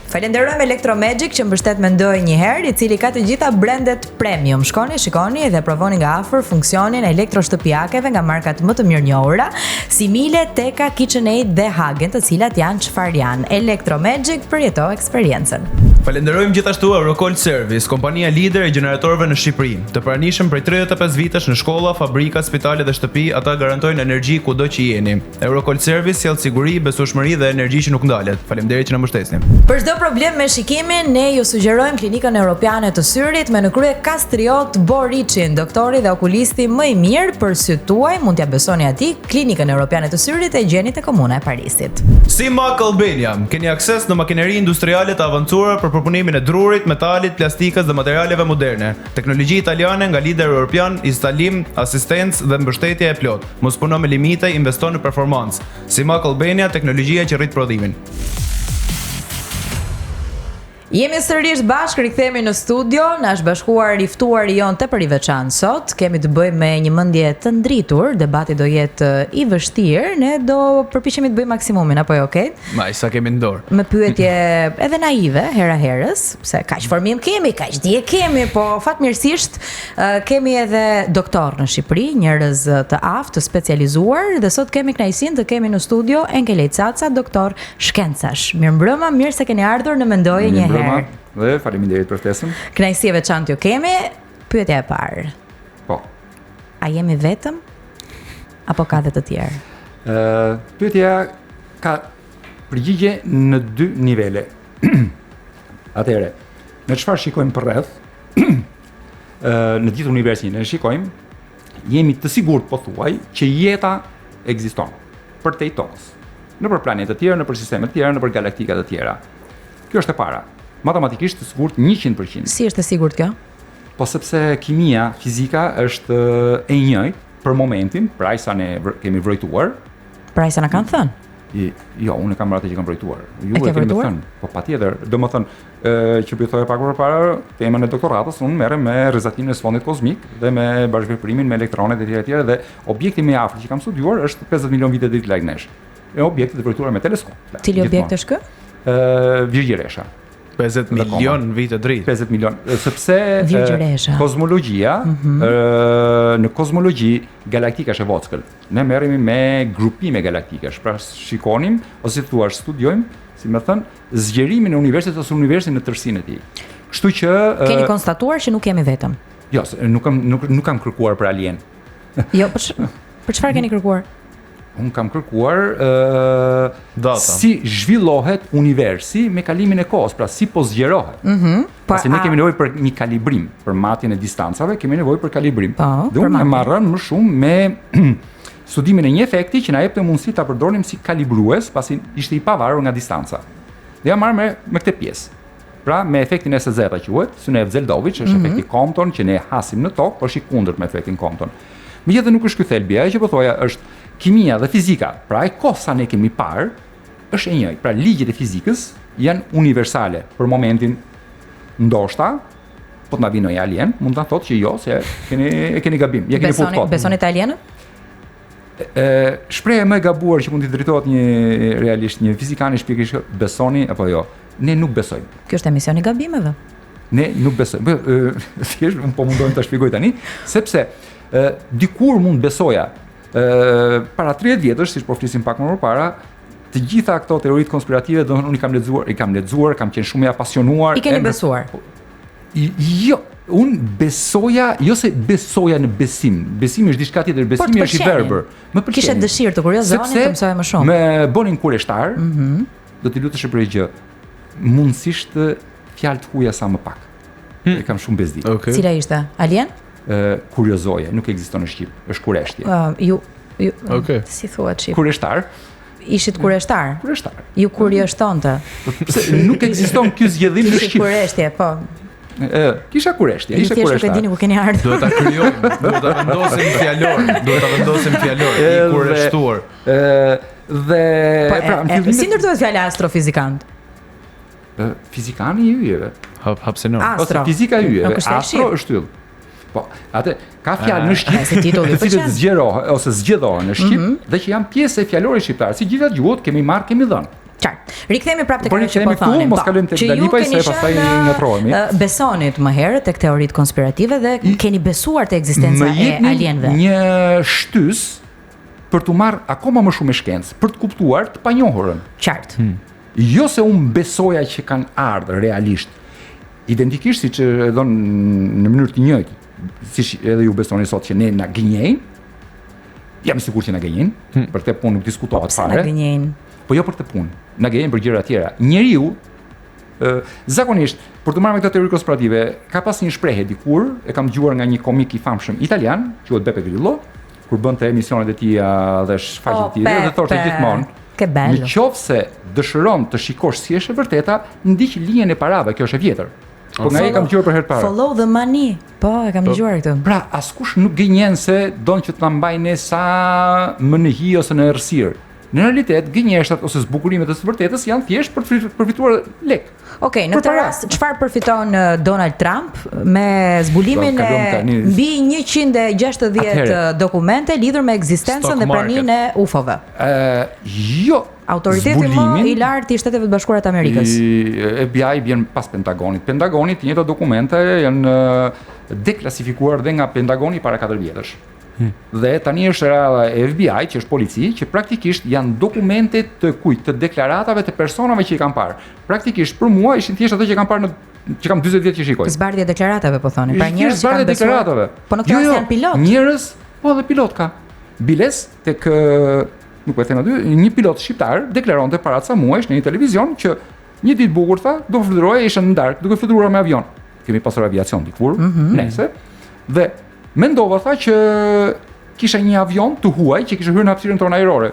Falenderojmë Electromagic që mbështet mendoj një herë, I cili ka të gjitha brendet premium. Shkoni, shikoni dhe provoni nga afër funksionin e elektroshtëpiakeve nga markat më të mirënjohura, si Miele, Teka, KitchenAid dhe Hagen, të cilat janë çfarë janë. Electromagic përjeto eksperiencën. Falenderojmë gjithashtu Eurocold Service, kompania lider e gjeneratorëve në Shqipëri. Të pranishëm prej 35 vitesh në shkolla, fabrika, spitale dhe shtëpi, ata garantojnë energji kudo që jeni. Eurocold Service sjell siguri, besueshmëri dhe energji që nuk ndalet. Faleminderit që na mbështesni. Për çdo problem me shikimin, ne ju sugjerojmë Klinikën Europiane të Syrit me në krye Kastriot Boricin, doktori dhe okulisti më I mirë për syt tuaj. Mund t'ia besoni atij. Klinikën Europiane të Syrit e gjeni te komuna e Parisit. Simac Albania, keni akses në makineri industriale të avancuar për përpunimin e drurit, metalit, plastikës dhe materialeve moderne. Teknologji italiane nga lider europian, instalim, asistencë dhe mbështetje e plot. Mos puno me limite, investo në performancë. Simac Albania, teknologjia që rrit prodhimin. Jemi sërish bashkë, rikthehemi në studio, na është bashkuar I ftuari jon tepër I veçantë sot. Kemi të bëjmë me një mendje të ndritur, debati do jetë I vështirë, ne do përpiqemi të bëjmë maksimumin, apo jo, okay? Maj sa kemi në dorë. Me pyetje edhe naive, hera herës, se kaq formim kemi, kaq dije kemi, po fatmirësisht kemi edhe doktor në Shqipëri, njerëz të aftë, të specializuar, dhe sot kemi kënaqësinë të kemi në studio Enkelej Caca, doktor shkencash. Mirëmbrëma, mirë se keni ardhur në Mendoje një herë. Dhe faleminderit për ftesën. Kënaqësi e veçantë ju kemi. Pyetja e parë. Po. A jemi vetëm apo ka dhe të tjerë? Pyetja ka përgjigje në 2 nivele. Atëherë, në çfarë shikojmë përreth? Në gjithë universin ne shikojmë, jemi të sigurt pothuaj që jeta ekziston përtej tokës. Nëpër planetë të tjera, nëpër sisteme të tjera, nëpër galaktika të tjera. Kjo është e para. Matematikisht të sigurt 100%. Si është e sigurt kjo? Po sepse kimia, fizika është e njëjtë për momentin, pra sa ne kemi vërejtuar. Pra sa na kanë thënë. Jo, unë kam atë që kam projektuar. Ju E ke keni projektuar? thënë, po patjetër, domethënë që po thoya pak më parë, temën e doktoratës unë merrem me rrezatimin e sfondit kozmik dhe me bashkëveprimin me elektronet etj dhe objekti më i afërt që kam studiuar është 50 milion vite deri larg nesh. E objekti të projektuar me teleskop. Cili objekt është ky? Virgjëresha. 50 milion vite dritë. 50 milion, sepse Virgjëresha. kozmologjia, në kozmologji galaktika është e vockël. Ne merremi me grupime galaktikash, pra shikonim ose thua studiojmë, si më thën, zgjerimin e universit ose universin në tërësinë e tij. Kështu që Keni konstatuar që nuk jemi vetëm. jo, nuk kam kërkuar për alien. Jo, për çfarë keni kërkuar? Unë kam kërkuar Data. si zhvillohet universi me kalimin e kohës, pra si po zgjerohet. Po, Pasi ne kemi nevojë për një kalibrim, për matjen e distancave, kemi nevojë për kalibrim. Po, Dhe për unë e matjen. marrën më shumë me studimin e një efekti që na jep të mundësi ta përdorim si kalibrues, pasi ishte i pavarur nga distanca. Dhe jam marrë me këtë pjesë. Pra me efektin SZ quhet, Sunyaev-Zeldovic, është efekti Compton që ne hasim në tokë, por është i kundërt me efektin Compton. Megjithatë nuk është ky thelbi, ajo që po thoja është kimia dhe fizika. Pra ai kohë sa ne kemi parë është e njëjtë. Pra ligjet e fizikës janë universale për momentin. Ndoshta po të na vinë një alien, mund ta thotë që jo, se e keni gabim. Ja keni futur kot. Besoni te alienët? Shprehja më e gabuar që mund t'i drejtohet një fizikan i shpjegoj besoni apo jo. Ne nuk besojmë. Ky është emisioni gabimeve. Ne nuk besojmë. Thjesht un po mundojmë ta shpjegoj tani, sepse dikur mund besoja para 30 vjetësh, siç po flisim pak më parë, të gjitha këto teoritë konspirative, domethënë unë i kam lexuar, kam qenë shumë i apasionuar. I keni besuar. Jo, unë besoja, jo se besoja në besim. Besimi është diçka tjetër, besimi është i verbër. Më pëlqen. Kishe dëshirë të kuriozonin të mësoje më shumë. Me bonin kureshtar, do t'i lutesh për një gjë. Mundësisht fjalë të huaja sa më pak. E kam shumë bezdi. Okay. Cila ishte? Alien? Kuriozoje, nuk ekziston në shqip, është kureshtje. Ju Okay. si thuhet shqip? Kureshtar, Ishit kureshtar? kureshtar. Ju kurioztonte. Pse nuk ekziston ky zgjedhim në Ishit shqip. kureshtje, po. Kisha kureshtje, Ju ishte thjesht nuk e kureshtar. dini ku keni ardhur. Duhet ta krijojmë, duhet ta vendosim fjalor, i kureshtuar. Dhe Po, pra, në fillim si ndërtohet fjala astrofizikant? fizikani i yjeve. Hapsenon. Astro. Ose fizika e yjeve. Nuk është e Astro shqip. është yll. Po, atë ka fjalë në shqip, se titulli të cilët pëlqen. zgjerohen ose zgjedhohen në shqip dhe që janë pjesë e fjalorit shqiptar. Si gjitha gjuhët kemi marrë, kemi dhënë. Qartë. Rikthehemi prapë tek Po, ajo që rikthehemi po këtu, thonim. mos kalojmë tek që ju Dalipaj, keni se pastaj qenë, ngatrohemi. Besonit më herët tek teoritë konspirative dhe keni besuar te ekzistenca Më e jepni alienëve. një shtys për të marrë akoma më shumë shkencë, për të kuptuar të panjohurën. Qartë. Jo se unë besoja që kanë ardhur realisht. Identikisht siç e dhon në mënyrë të njëjtë, siç edhe ju besoni sot që ne na gënjejnë. Jam i sigurt që na gënjejnë, për këtë punë nuk diskutohet Pse na fare. gënjejnë? Po jo për këtë punë. Na gënjejnë për gjëra tjera. Njeriu zakonisht, për të marrë me këtë teori konspirative, ka pas një shprehje dikur, e kam dëgjuar nga një komik i famshëm italian, quhet Beppe Grillo, kur bënte emisionet e tij dhe shfaqjet e tij dhe thoshte gjithmonë, Che bello. në qoftë se dëshiron të shikosh si është e vërteta, ndiq linjën e parave, kjo është e vjetër. Po nga e kam dëgjuar për herë të parë. Follow the money. Po, e kam dëgjuar këtë. Pra, askush nuk gënjen se don që të na mbajnë ne sa më në hi ose në errësirë. Në realitet, gënjeshtat ose zbukurimet e së vërtetës janë thjesht për të përfituar lek. Okej, në Për këtë para. rast, çfarë përfiton Donald Trump me zbulimin Do, kalojmë e tani. mbi 160 Atëhere. dokumente lidhur me ekzistencën Stock dhe market. praninë e UFO-ve? Jo, Autoriteti më zbulimin i lartë i Shteteve të Bashkuara të Amerikës. FBI vjen pas Pentagonit. Pentagonit, të njëjta dokumente janë deklasifikuar dhe nga Pentagoni para 4 vjetësh. Dhe tani është rradha e FBI, që është polici, që praktikisht janë dokumente të kujt, të deklaratave të personave që i kanë parë. Praktikisht për mua ishin thjesht ato që kam parë që kam 40 vjet që shikoj. Zbardhje deklaratave po thoni. Pra Ishte njerëz që zbardhje kanë besuar. deklaratave. Po në këtë rast janë pilot. Njerëz, po dhe pilot ka. Biles tek nuk po e them aty, një pilot shqiptar deklaronte para ca muajsh në një televizion që një ditë bukur tha, do fluturoja, ishte në darkë, duke fluturuar me avion. Kemi pasur aviacion dikur, nese. Dhe mendova tha që kisha një avion të huaj që kishte hyrë në hapësirën tonë ajrore.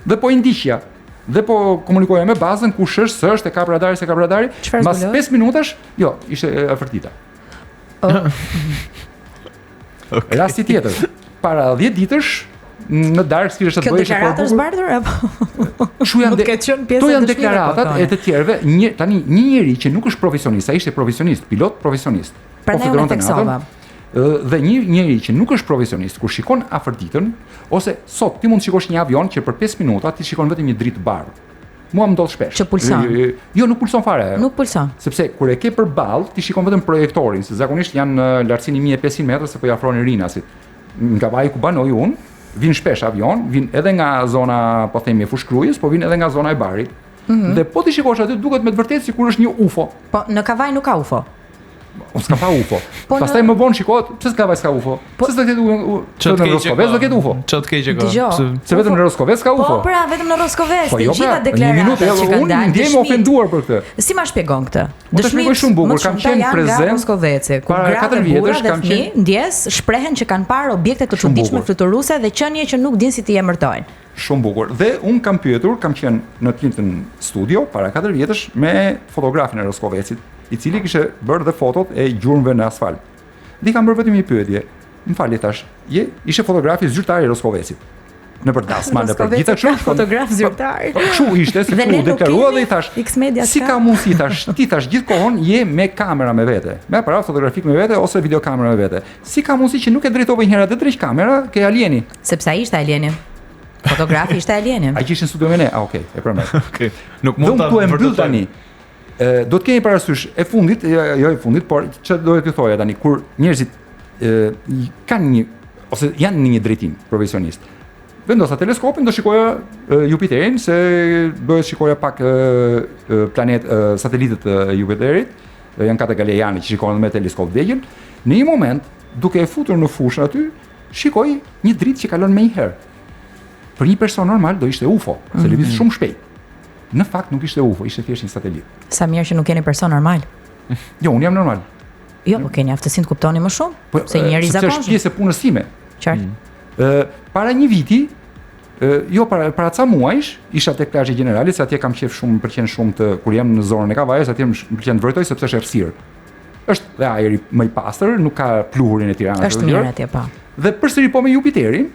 Dhe po i ndiqja. Dhe po komunikoja me bazën kush është, s'është, e ka radari, s'e ka radari. Çfarë Mas zbuloi? 5 minutash, jo, ishte e afërtita. Rasti tjetër. Para 10 ditësh në darkë s'kishe të Kjo bëhesh e deklaratë është bukur. bardhur apo? Kështu janë Mund të ketë qenë pjesë to e janë dëshmimeve, deklaratat po, e të tjerëve. Tani një njeri që nuk është profesionist, ai ishte profesionist, pilot profesionist. Prandaj unë theksova. Dhe një njeri që nuk është profesionist, kur shikon afër ditën, ose sot ti mund të shikosh një avion që për 5 minuta ti shikon vetëm një dritë të bardhë. Mua më ndodh shpesh. Që pulson. Jo, nuk pulson fare. Nuk pulson. Sepse kur e ke përballë, ti shikon vetëm projektorin, se zakonisht janë në lartësinë 1500 metra se po i afroni rinasit. Nga vaji ku banoj unë, vin shpesh avion, vin edhe nga zona, po themi, e fushkrujës, po vin edhe nga zona e barit. Dhe po ti shikosh aty duket me të vërtetë sikur është një UFO. Po në Kavaj nuk ka UFO. S'ka pa UFO. Po Pastaj më vonë shikohet, pse s'ka s'ka UFO? Pse s'ka ketë Çfarë në Roskovec do ketë UFO? Çfarë të keqe ka? Dgjoj. Se vetëm në Roskovec ka Po UFO. pra, vetëm në Roskovec, Po të jo gjitha pra, një deklaratat minutë, që kanë unë dalë. ndjem ofenduar për këtë. Si ma shpjegon këtë? Po të shpjegoj shumë bukur, kam qenë prezent nga Roskoveci, ku para gratë 4 e burra vjetësh, dhe kam fëmijë ndjes shprehen që kanë parë objekte të Shumë çuditshme bukur. fluturuese dhe qenie që nuk din si t'i emërtojnë. Shumë bukur. Dhe un kam pyetur, kam qenë në Clinton studio para 4 vjetësh me fotografin e Roskovecit, i cili kishte bërë dhe fotot e gjurmëve në asfalt. Dhe kam bërë vetëm një pyetje. M'fali tash, ishte fotografi zyrtar i Roskovecit. Në për Dasman, në për gjitha Roskoveci ka fotograf zyrtar. Po kështu ishte, se Dhe ne kështu nuk deklarua kemi, dhe i thash, X-Media si s'ka. ka mundësi tash, ti thash gjithkohon je me kamera me vete, me aparat fotografik me vete ose videokamera me vete. Si ka mundësi që nuk e drejtove një herë atë drejt kamera ke alieni? Sepse ai ishte alieni. Fotografi ishte alieni. Ai që ishte në studio me ne? Ah, okay, e pranoj. Okej. Nuk Dhe mund ta unë tu e mbyll vërtetojmë. tani. Do të kemi parasysh e fundit, jo e fundit, por çfarë do të thoja tani kur njerëzit kanë një ose janë në një drejtim profesionist. Vendosa teleskopin, do shikoja Jupiterin, se bëhet shikoja pak satelitet e Jupiterit, janë kate Galejani që shikohen me teleskop vegjël. Në një moment, duke e futur në fushën aty, shikoj një dritë që kalon më një herë. Për një person normal do ishte UFO, se lëviz shumë shpejt. Në fakt nuk ishte UFO, ishte thjesht një satelit. Sa mirë që nuk jeni person normal. Jo, unë jam normal. Jo, po keni aftësinë të kuptoni më shumë se njëri sepse është zakonshëm. pjesë e punës time. Qartë. Para një viti, jo para ca muajsh, isha tek plazhi Gjeneralit, se atje kam qef shumë, më pëlqen shumë të kur jam në zonën e Kavajës, atje më pëlqen të vërtoj sepse është errësirë. Është dhe ajri më i pastër, nuk ka pluhurin e Tiranës. Është mirë atje pa. Dhe përsëri po me Jupiterin,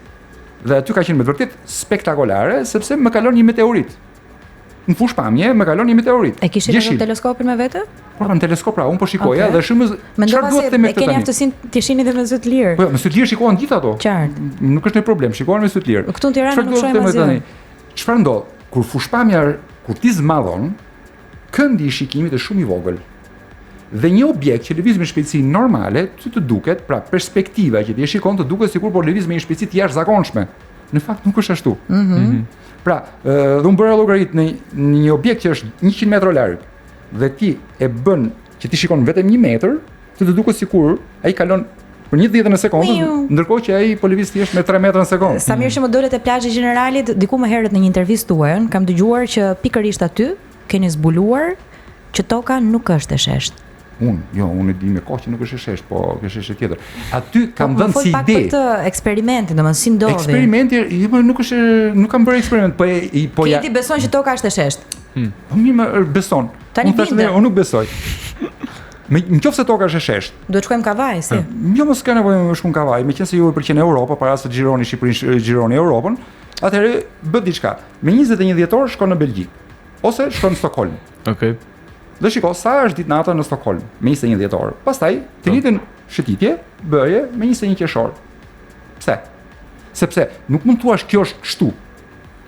dhe aty ka qenë me vërtet spektakolare, sepse më kalon një meteorit. Në fushë pamje më kalon një meteorit. E kishit edhe teleskopin me vete? Po në teleskop pra, unë po shikoja Okay. dhe shumë Mendova se të me e këtë keni tani. aftësinë të shihni dhe me zë të lirë. Po me sy të lirë shikohen gjithë ato. Qartë. Nuk është një problem, shikohen me sy të lirë. Këtu në Tiranë Çfarë nuk duhet shohim të them asgjë. tani? Çfarë ndodh? Kur fushpamja, kur ti zmadhon, këndi i shikimit është shumë i vogël. Dhe një objekt që lëviz me shpejtësi normale, ty të duket, pra perspektiva që ti e shikon të duket sikur po lëviz me një shpejtësi të jashtëzakonshme. Në fakt nuk është ashtu. Pra, dhe unë bëra llogarit në një objekt që është 100 metra larg dhe ti e bën që ti shikon vetëm 1 metër, ti të duket sikur ai kalon për 1/10 e sekondës, Miu. ndërkohë që ai po lëviz thjesht me 3 metra në sekondë. Sa mirë që më dolet e plazhi Gjeneralit, diku më herët në një intervistë tuaj, kam dëgjuar që pikërisht aty keni zbuluar që toka nuk është e sheshtë. Unë e di me kohë që nuk është e sheshtë, po është e sheshtë tjetër. Aty kam Më dhënë fol si pak ide. për këtë eksperimentin, domethënë si ndodhi. Eksperimenti, jo, nuk kam bërë eksperiment, po ja. Ti beson që toka është e sheshtë. Po mirë më beson. Tani Unë thashë, binde. unë nuk besoj. Nëse toka është e sheshtë, Duhet shkojmë Kavaj, si? jo mos ka nevojë më shumë kavaj, meqense ju e pëlqen Europa, para se të xhironi Shqipërinë, xhironi Europën, atëherë bë diçka. Me 21 dhjetor shkon në Belgjik ose shkon në Stockholm. Okej. Dhe shiko, sa është ditë nata në Stockholm me 21 dhjetor. Pastaj, të njëjtën shëtitje bëje me 21 qershor. Pse? Sepse nuk mund thua kjo është kështu.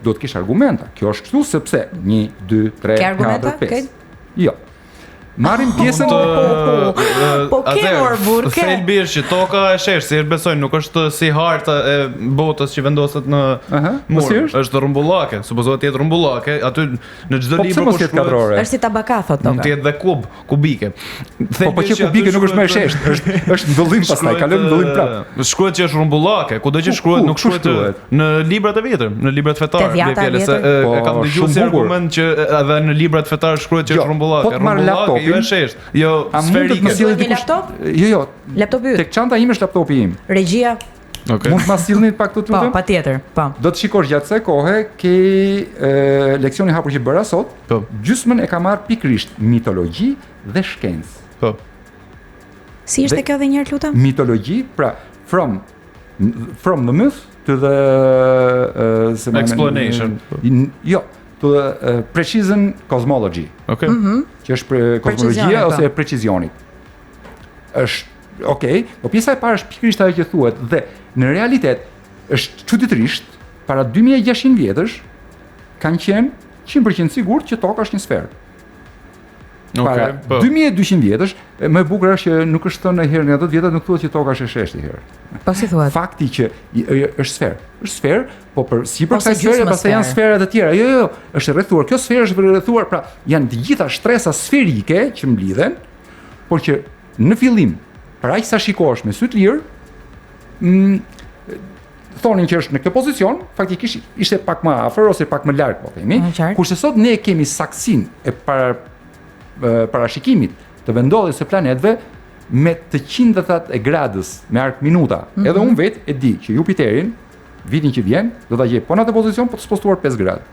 Do të kesh argumenta. Kjo është kështu sepse 1, 2, 3, Ke argumenta? 4, 5. Ke? Jo. Marrim pjesën Po ke morbur, ke. Thelbi është që toka e sheshtë, si e besoj, nuk është si harta e botës që vendoset në po mur. si është? Është rrumbullake, supozohet të jetë rrumbullake, aty në çdo Po pse libër mos jetë kadrore? Është si tabaka thot Mund toka. të jetë dhe kubike. Po që kubike nuk është më e sheshtë, është ndollim pastaj, kalon ndollim prap. Shkruhet që është rrumbullake, kudo që shkruhet, nuk ku shkruhet shkruhet? në librat e vjetër, në librat fetar, Te vjata bie fjalë se vjetër? e kam Po, dëgjuar shumë si bukur. argument që edhe në librat fetar shkruhet që Jo, është rrumbullake, po të marr rrumbullake jo e laptopin, sheshtë, jo A mund të sferike. më sjellni Duhet një dikush? laptop? Jo, Laptopi yt. tek çanta ime është laptopi im. Regjia, Okej. Mund të ma sillni pak të po, lutem? patjetër, po. Do të shikosh gjatë kësaj kohe ke leksioni hapur që bëra sot. Po. Gjysmën e ka marr pikërisht mitologji dhe shkencë. Po. Si ishte kjo edhe një herë lutem? Mitologji, pra from the myth to the explanation. Jo, to the precision cosmology. Okej. Që është kozmologjia ose e precisionit. Okej, po pjesa e parë është pikërisht ajo që thuhet dhe në realitet është çuditërisht para 2600 vjetësh kanë qenë 100% sigurt që toka është një sferë. Para 2200 vjetësh, më e bukur është që nuk është thënë herë nga 10 vjetat nuk thuhet që toka është e sheshtë herë. Po si thuhet? Fakti që është sferë. Është sferë, po për sipër kësaj sfere pastaj janë sfera të tjera. Jo, është rrethuar. Kjo sferë është rrethuar, pra janë të gjitha shtresa sferike që mblidhen, por që në fillim, për aq sa shikohesh me sy të lirë, thonin që është në këtë pozicion, faktikisht ishte pak më afër ose pak më larg, po themi. Kurse sot ne kemi saksinë e parashikimit të vendodhjes së planetëve me të qindëtat e gradës me ark minuta. Edhe unë vetë e di që Jupiterin vitin që vjen do ta gjej po në atë pozicion po të spostuar 5 gradë.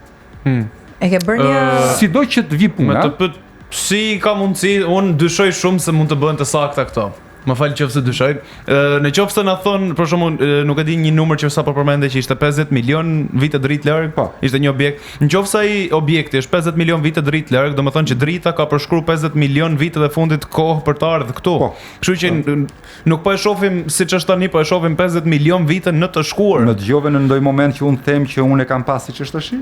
E ke bërë një sido që të vi puna. Me të pyet si ka mundësi, unë dyshoj shumë se mund të bëhen të sakta këto. Më fal qoftë dyshoj. Në qoftë se na thon, për shembull, nuk e di një numër që sapo përmende që ishte 50 milion vite dritë larg, ishte një objekt. Në qoftë se ai objekti është 50 milion vite dritë larg, domethënë që drita ka përshkruar 50 milion vite dhe fundit kohë për të ardhur këtu. Kështu që nuk po e shohim siç është tani, po e shohim 50 milion vite në të shkuarën. Më dëgjove në ndonjë moment që unë them që unë e kam pas siç është tash?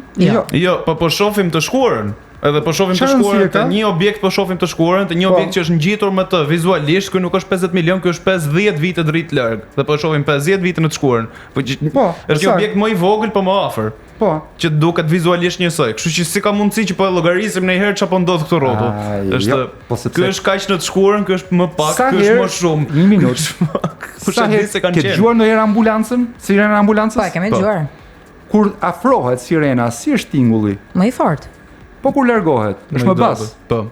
Jo, po shohim të shkuarën. Edhe po shohim të shkuarën, të një objekt po shohim të shkuarën, të një objekt që është ngjitur me të vizualisht, ky nuk është 50 milion, ky është 50 vite dritë larg. Dhe po shohim 50 vite në të shkuarën. Po është një objekt më i vogël po më afër. Po, që duket vizualisht njësoj. Kështu që si ka mundësi që po e llogarisim në herë çapo ndodh këtu rrotull. Është ky është kaq në të shkuarën, ky është më pak, ky është më shumë. Një minutë. Sa herë se kanë qenë. Ke dëgjuar ndonjëherë ambulancën? Sirena ambulancës? Po, e kemi dëgjuar. Kur afrohet sirena, si është tingulli? Më i fortë. Po kur largohet, është më bas. Po.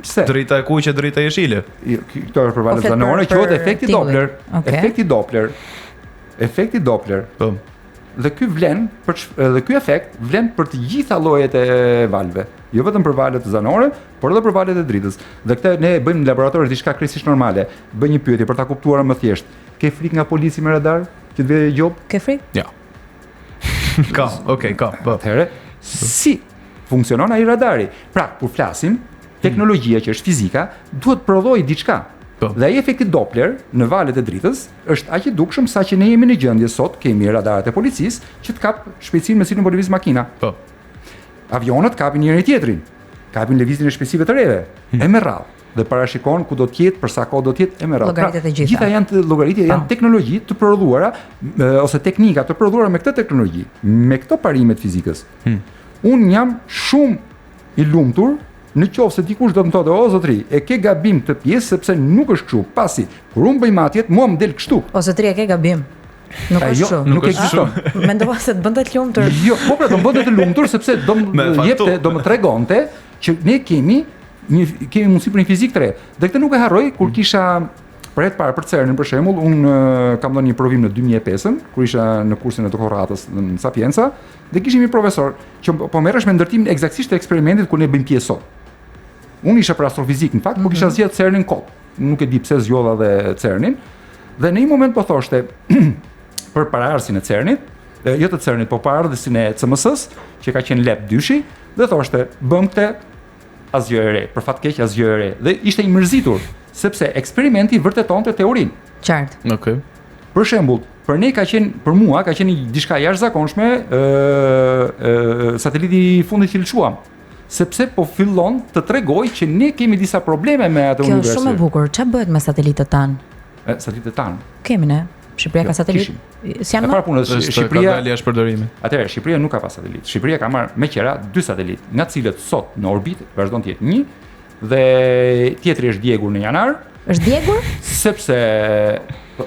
Pse? Drita e kuqe, drita e jeshile. Këto është për valët zanore, quhet efekti Doppler. Efekti Doppler. Efekti Doppler. Po. Dhe ky vlen dhe ky efekt vlen për të gjitha llojet e valve. Jo vetëm për valët zanore, por edhe për valët e dritës. Dhe këtë ne bëjmë në laborator diçka krejtësisht normale. Bëj një pyetje për ta kuptuar më thjesht. Ke frikë nga polici me radar? Që të vë gjop? Ke frikë? Ja. Ka, okay, ka. Po. Atëherë, si funksionon ai radari? Pra, kur flasim, teknologjia që është fizika duhet prodhoj diçka. Dhe ai efekti Doppler në valët e dritës është aq i dukshëm sa që ne jemi në gjendje sot kemi radarat e policisë që të kap shpejtësinë me cilën po lëviz makina. Po. Avionët kapin njëri tjetrin, kapin lëvizjen e shpejtësive të reve, e me radhë. Dhe parashikon ku do të jetë, për sa kohë do të jetë, e me radhë. Llogaritjet e gjitha. Gjitha janë llogaritje, janë teknologji të prodhuara ose teknika të prodhuara me këtë teknologji, me këto parime të fizikës. Unë jam shumë i lumtur në qoftë se dikush do të më thotë, o zotëri, e ke gabim të pjesë sepse nuk është kështu. Pasi kur unë bëj matjet, mua më del kështu. O zotëri, e ke gabim. Nuk është kështu. Nuk ekziston. Mendova se të bënte të lumtur. Jo, po pra, do më bënte të lumtur sepse do më jepte, do më tregonte që ne kemi mundësi për një fizikë të re. Dhe këtë nuk e harroj kur kisha për herë të parë për CERN-in për shembull, unë kam dhënë një provim në 2005-ën, kur isha në kursin e doktoratës në Sapienza, dhe kishim një profesor që po merresh me ndërtimin eksaktësisht të eksperimentit ku ne bëjmë pjesë sot. Unë isha për astrofizik në fakt, po kisha zgjedhur CERN-in kot. Nuk e di pse zgjodha dhe CERN-in. Dhe në një moment po thoshte për paraardhësin e CERN-it, jo të CERN-it, po paraardhësin e CMS-s, që ka qenë lep dyshi, dhe thoshte, bëm këtë asgjë e re, për fat keq asgjë e re. Dhe ishte i mërzitur, sepse eksperimenti vërtetonte teorinë. Qartë. Okej. Për shembull, për mua ka qenë diçka jashtëzakonshme sateliti i fundit që lëshuam, sepse po fillon të tregoj që ne kemi disa probleme me atë univers. Kjo është shumë e bukur. Çfarë bëhet me satellitët tan? Satellitët tan. Kemi ne. Shqipëria ka satelit. Si janë? Para punës, Shqipëria ka dalë jashtë përdorimit. Atëherë Shqipëria nuk ka pas satelit. Shqipëria ka marrë me qira 2 satelit, nga të cilët sot në orbitë vazhdon të jetë një dhe tjetri është djegur në janar. Është djegur? Sepse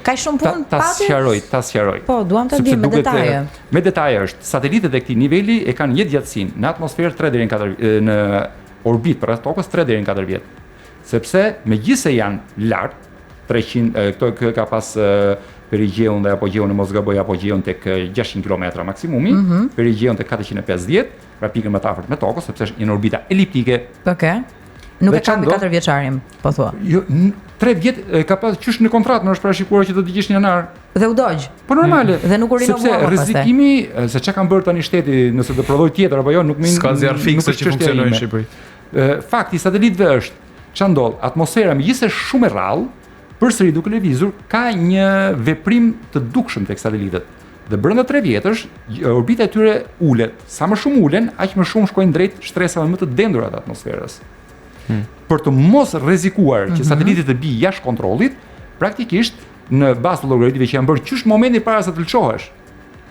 ka shumë punë pati? Ta sqaroj. Po, duam ta dim me detaje. Me detaje është, satellitët e këtij niveli e kanë një gjatësinë në atmosferë 3 deri në 4 në orbitë për tokës 3 deri në 4 vjet. Sepse megjithëse janë lart 300 këto ka pas perigjeun dhe apogjeun në Mosgaboj apogjeun tek 600 km maksimumi, perigjeun tek 450, pra pikën më të afërt me tokës sepse është në orbita eliptike. Okej. Nuk Dhe e ka ç'a mbi ndodh? 4 vjeçarin, po thua. Jo, 3 vjet e ka pas qysh në kontratë, më është parashikuar që do të gjesh në janar. Dhe u dogj. Po normale. Dhe nuk u rinovua Sepse më pastaj. rrezikimi, se çka kanë bërë tani shteti, nëse do prodhoj tjetër apo jo, nuk më S'ka zjarr fikse që funksionojnë në Shqipëri. Fakti i satelitëve është ç'a ndodh, atmosfera megjithëse shumë e rrallë, përsëri duke lëvizur ka një veprim të dukshëm tek satelitët. Dhe brenda 3 vjetësh, orbita e tyre ulet. Sa më shumë ulen, aq më shumë shkojnë drejt shtresave më të dendura të atmosferës. Për të mos rrezikuar që satelitit të bijë jashtë kontrollit, praktikisht në bazë të llogaritëve që janë bërë qysh momentin para se të lëshohesh.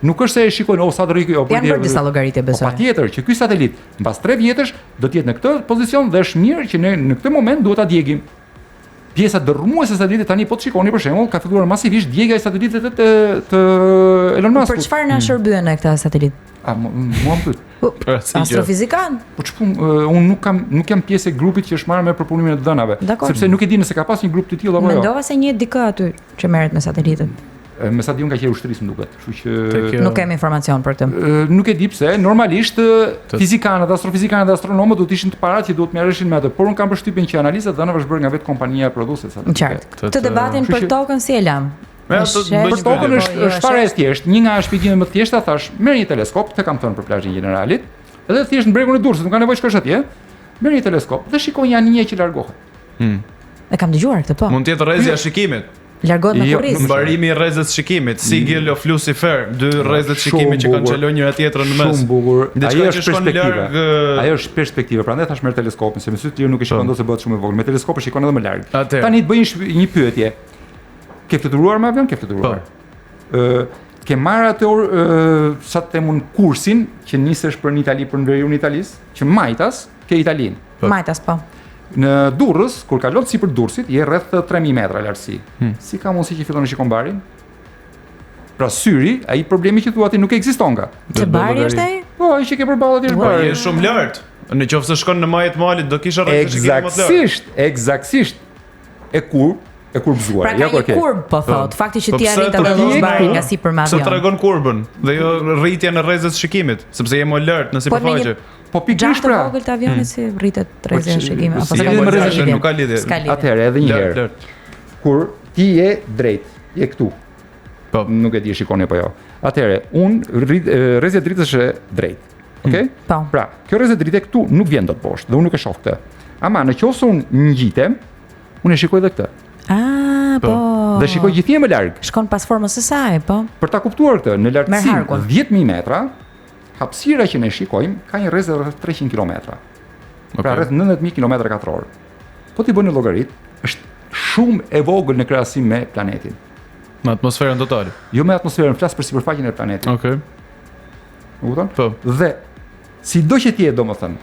Nuk është se e shikojnë sa të rrikë, Janë bërë disa llogaritje Po besoj. patjetër që ky satelit mbas 3 vjetësh do të jetë në këtë pozicion dhe është mirë që ne në këtë moment duhet ta djegim. Pjesa dërmuese e satelitit tani po të shikoni për shembull ka filluar masivisht djegja e satelitit të Elon Musk. Për çfarë na shërbyen ne këta satelit? Mua më pyet. Astrofizikan? Po ç'pun unë nuk jam pjesë e grupit që është marrë me përpunimin e të dhënave, Dakor. sepse nuk e di nëse ka pas një grup të tillë apo jo. Mendova se një dikë aty që merret me satelitet. Me sa di unë ka qenë ushtrisë më duket, kështu që Nuk kemi informacion për këtë. nuk e di pse, normalisht fizikanët, astrofizikanët dhe astronomët do të ishin të parat që duhet merreshin me atë, por unë kam përshtypjen që analizat dhënave është bërë nga vetë kompania prodhuese e satelitëve. Qartë. Të debatin për tokën si e lam? Ja, Është të shesh- bëj Për tokën Jo, është fare e thjeshtë. Një nga shpjegime më të thjeshta thash, merr një teleskop, të kam thënë për plazhin Generalit, edhe thjesht në bregun e Durrësit, nuk ka nevojë shkosh atje. Merr një teleskop dhe shikoj një anije që largohet. E kam dëgjuar këtë po. Mund të jetë rrezja e shikimit. Largohet me Jo, kurriz. Mbarimi i rrezës së shikimit, Sigil of Lucifer, dy rrezet Shumë shikimit që kanë bukur. çalon njëra tjetrën në mes. Shumë bukur. Diçka Ajo që është shkon perspektive. larg, Ajo është perspektive. Prandaj thash merr teleskopin, se me sy të lirë nuk e shikon dot se bëhet shumë e vogël. Me teleskopin shikon edhe më larg. Atëherë. Tani të bëj një pyetje. Ke fluturuar me avion? Ke fluturuar. Ke marrë atë sa të themun kursin që nisesh për në Itali, për në veriun e Italisë, që majtas ke Italinë. Majtas po. Në Durrës, kur kalon sipër Durrësit, je rreth 3000 metra lartësi. Si ka mundësi që fillon të shikon barin? Pra syri, ai problemi që thua ti nuk ekziston nga. Që bari është ai? Po, ai që ke përballë aty është Po bari. je shumë lart. Në qoftë se shkon në majë të malit do kisha rrezë shikimi më të lartë. Eksaktësisht. E kurbzuar. Pra ka një kurb po thot. Fakti që Po ti pse arrit ta të dallosh rrjedh barin këtu? nga sipër me Se avion. tregon kurbën dhe jo rritja në rrezës shikimit, sepse je më lart në Po në një sipërfaqe. Po pikërisht gjatë të pra. vogël të avionit si rritet rrezja e që- shikimit apo si s'ka jemi me lidhje rrezën e me shikimit, nuk ka lidhje. S'ka lidhje. Atëherë edhe një Lart, herë. lart. Kur ti je drejt, je këtu. Po. Nuk e di e shikoni apo jo. Atëherë, rrezja e dritës është drejt. Okej? Po. Pra, kjo rrezë drite këtu nuk vjen dot poshtë dhe unë nuk e shoh këtë. Ama në qoftë se unë ngjitem, unë e shikoj edhe këtë. Ah, po. Dhe shikoj gjithnjë më larg. Shkon pas formës së saj, po. Për ta kuptuar këtë, në Merr lartësi harkun. 10000 metra, hapësira që ne shikojmë ka një rrezë rreth 300 kilometra. Pra rreth 19000 kilometra katror. Po ti bëni llogarit, është shumë e vogël në krahasim me planetin. Në atmosferën totale. Jo me atmosferën, flas për sipërfaqen e planetit. Okej. E kupton? Po. Dhe sido që ti je, domethënë,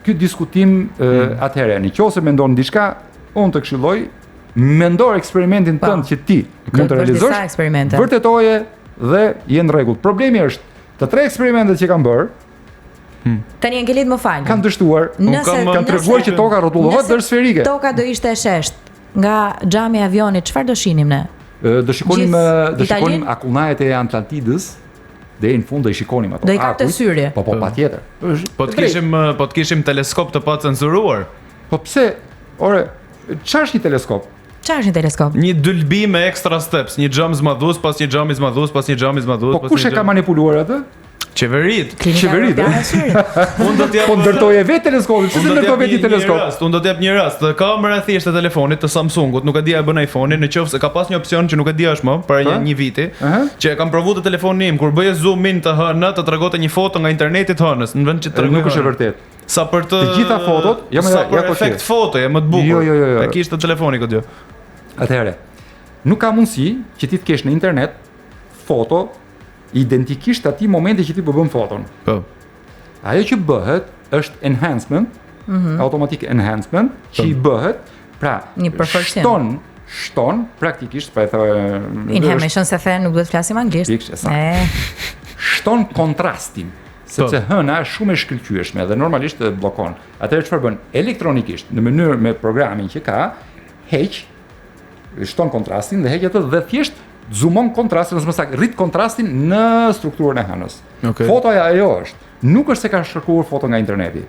ky diskutim atëherë, nëse mendon diçka, unë të këshilloj mendor eksperimentin Po. tënd që ti mund të Bësh realizosh. disa eksperimente. Vërtetoje dhe je në rregull. Problemi është të 3 eksperimentet që kanë bërë Tani Angelit më fal. kanë dështuar, kanë treguar që toka rrotullohet dhe është sferike. Toka do ishte e shesht nga xhami i avionit, çfarë do shihnim ne? Do shikonim Gjithë do shikonim Italinë? akullajet e Atlantidës deri në fund do i shikonim ato. Do i kapte akujt. syri. Po patjetër. Po të kishim teleskop të pa cenzuruar. Po pse? Ore, çfarë është një teleskop? Çfarë është një teleskop? Një dylbi me extra steps, një xham zmadhues, pas një xham i zmadhues, pas një xham i zmadhues, Po kush e ka manipuluar atë? Qeverit. Klinika Qeverit, Europiane e Syrit. Unë do t'jap Po ndërtoje vetë teleskopin, pse Unë të do ndërtoj t'jap vetë një teleskop? Unë do t'jap një rast, të kamera e thjeshtë e telefonit të Samsungut, nuk e di a e bën iPhone-in, nëse ka pas një opsion që nuk e di as më, para një viti, që e kam provuar të telefonin im, kur bëje zoom in të hënë, të tregonte një foto nga interneti të hënës, në vend që të Nuk është e vërtet. Sa për të gjitha fotot, sa për efekt foto, e më të bukur. Jo. E kishte telefoni këtë gjë. Atëherë, nuk ka mundësi që ti të kesh në internet foto identikisht atij momenti që ti po bën foton. Po. Ajo që bëhet është enhancement, automatic enhancement, që i bëhet, pra, Një përforcim. shton praktikisht, pra e thë Inhamation se the nuk duhet flasim anglisht. Pikë, saktë. Shton kontrastin, sepse hëna është shumë e shkëlqyeshme dhe normalisht e bllokon. Atëherë çfarë bën? Elektronikisht, në mënyrë me programin që ka, shton kontrastin dhe heq atë dhe thjesht zoomon kontrastin, ose më saktë rrit kontrastin në strukturën e hënës. Okay. Fotoja ajo është, nuk është se ka shkruar foto nga interneti.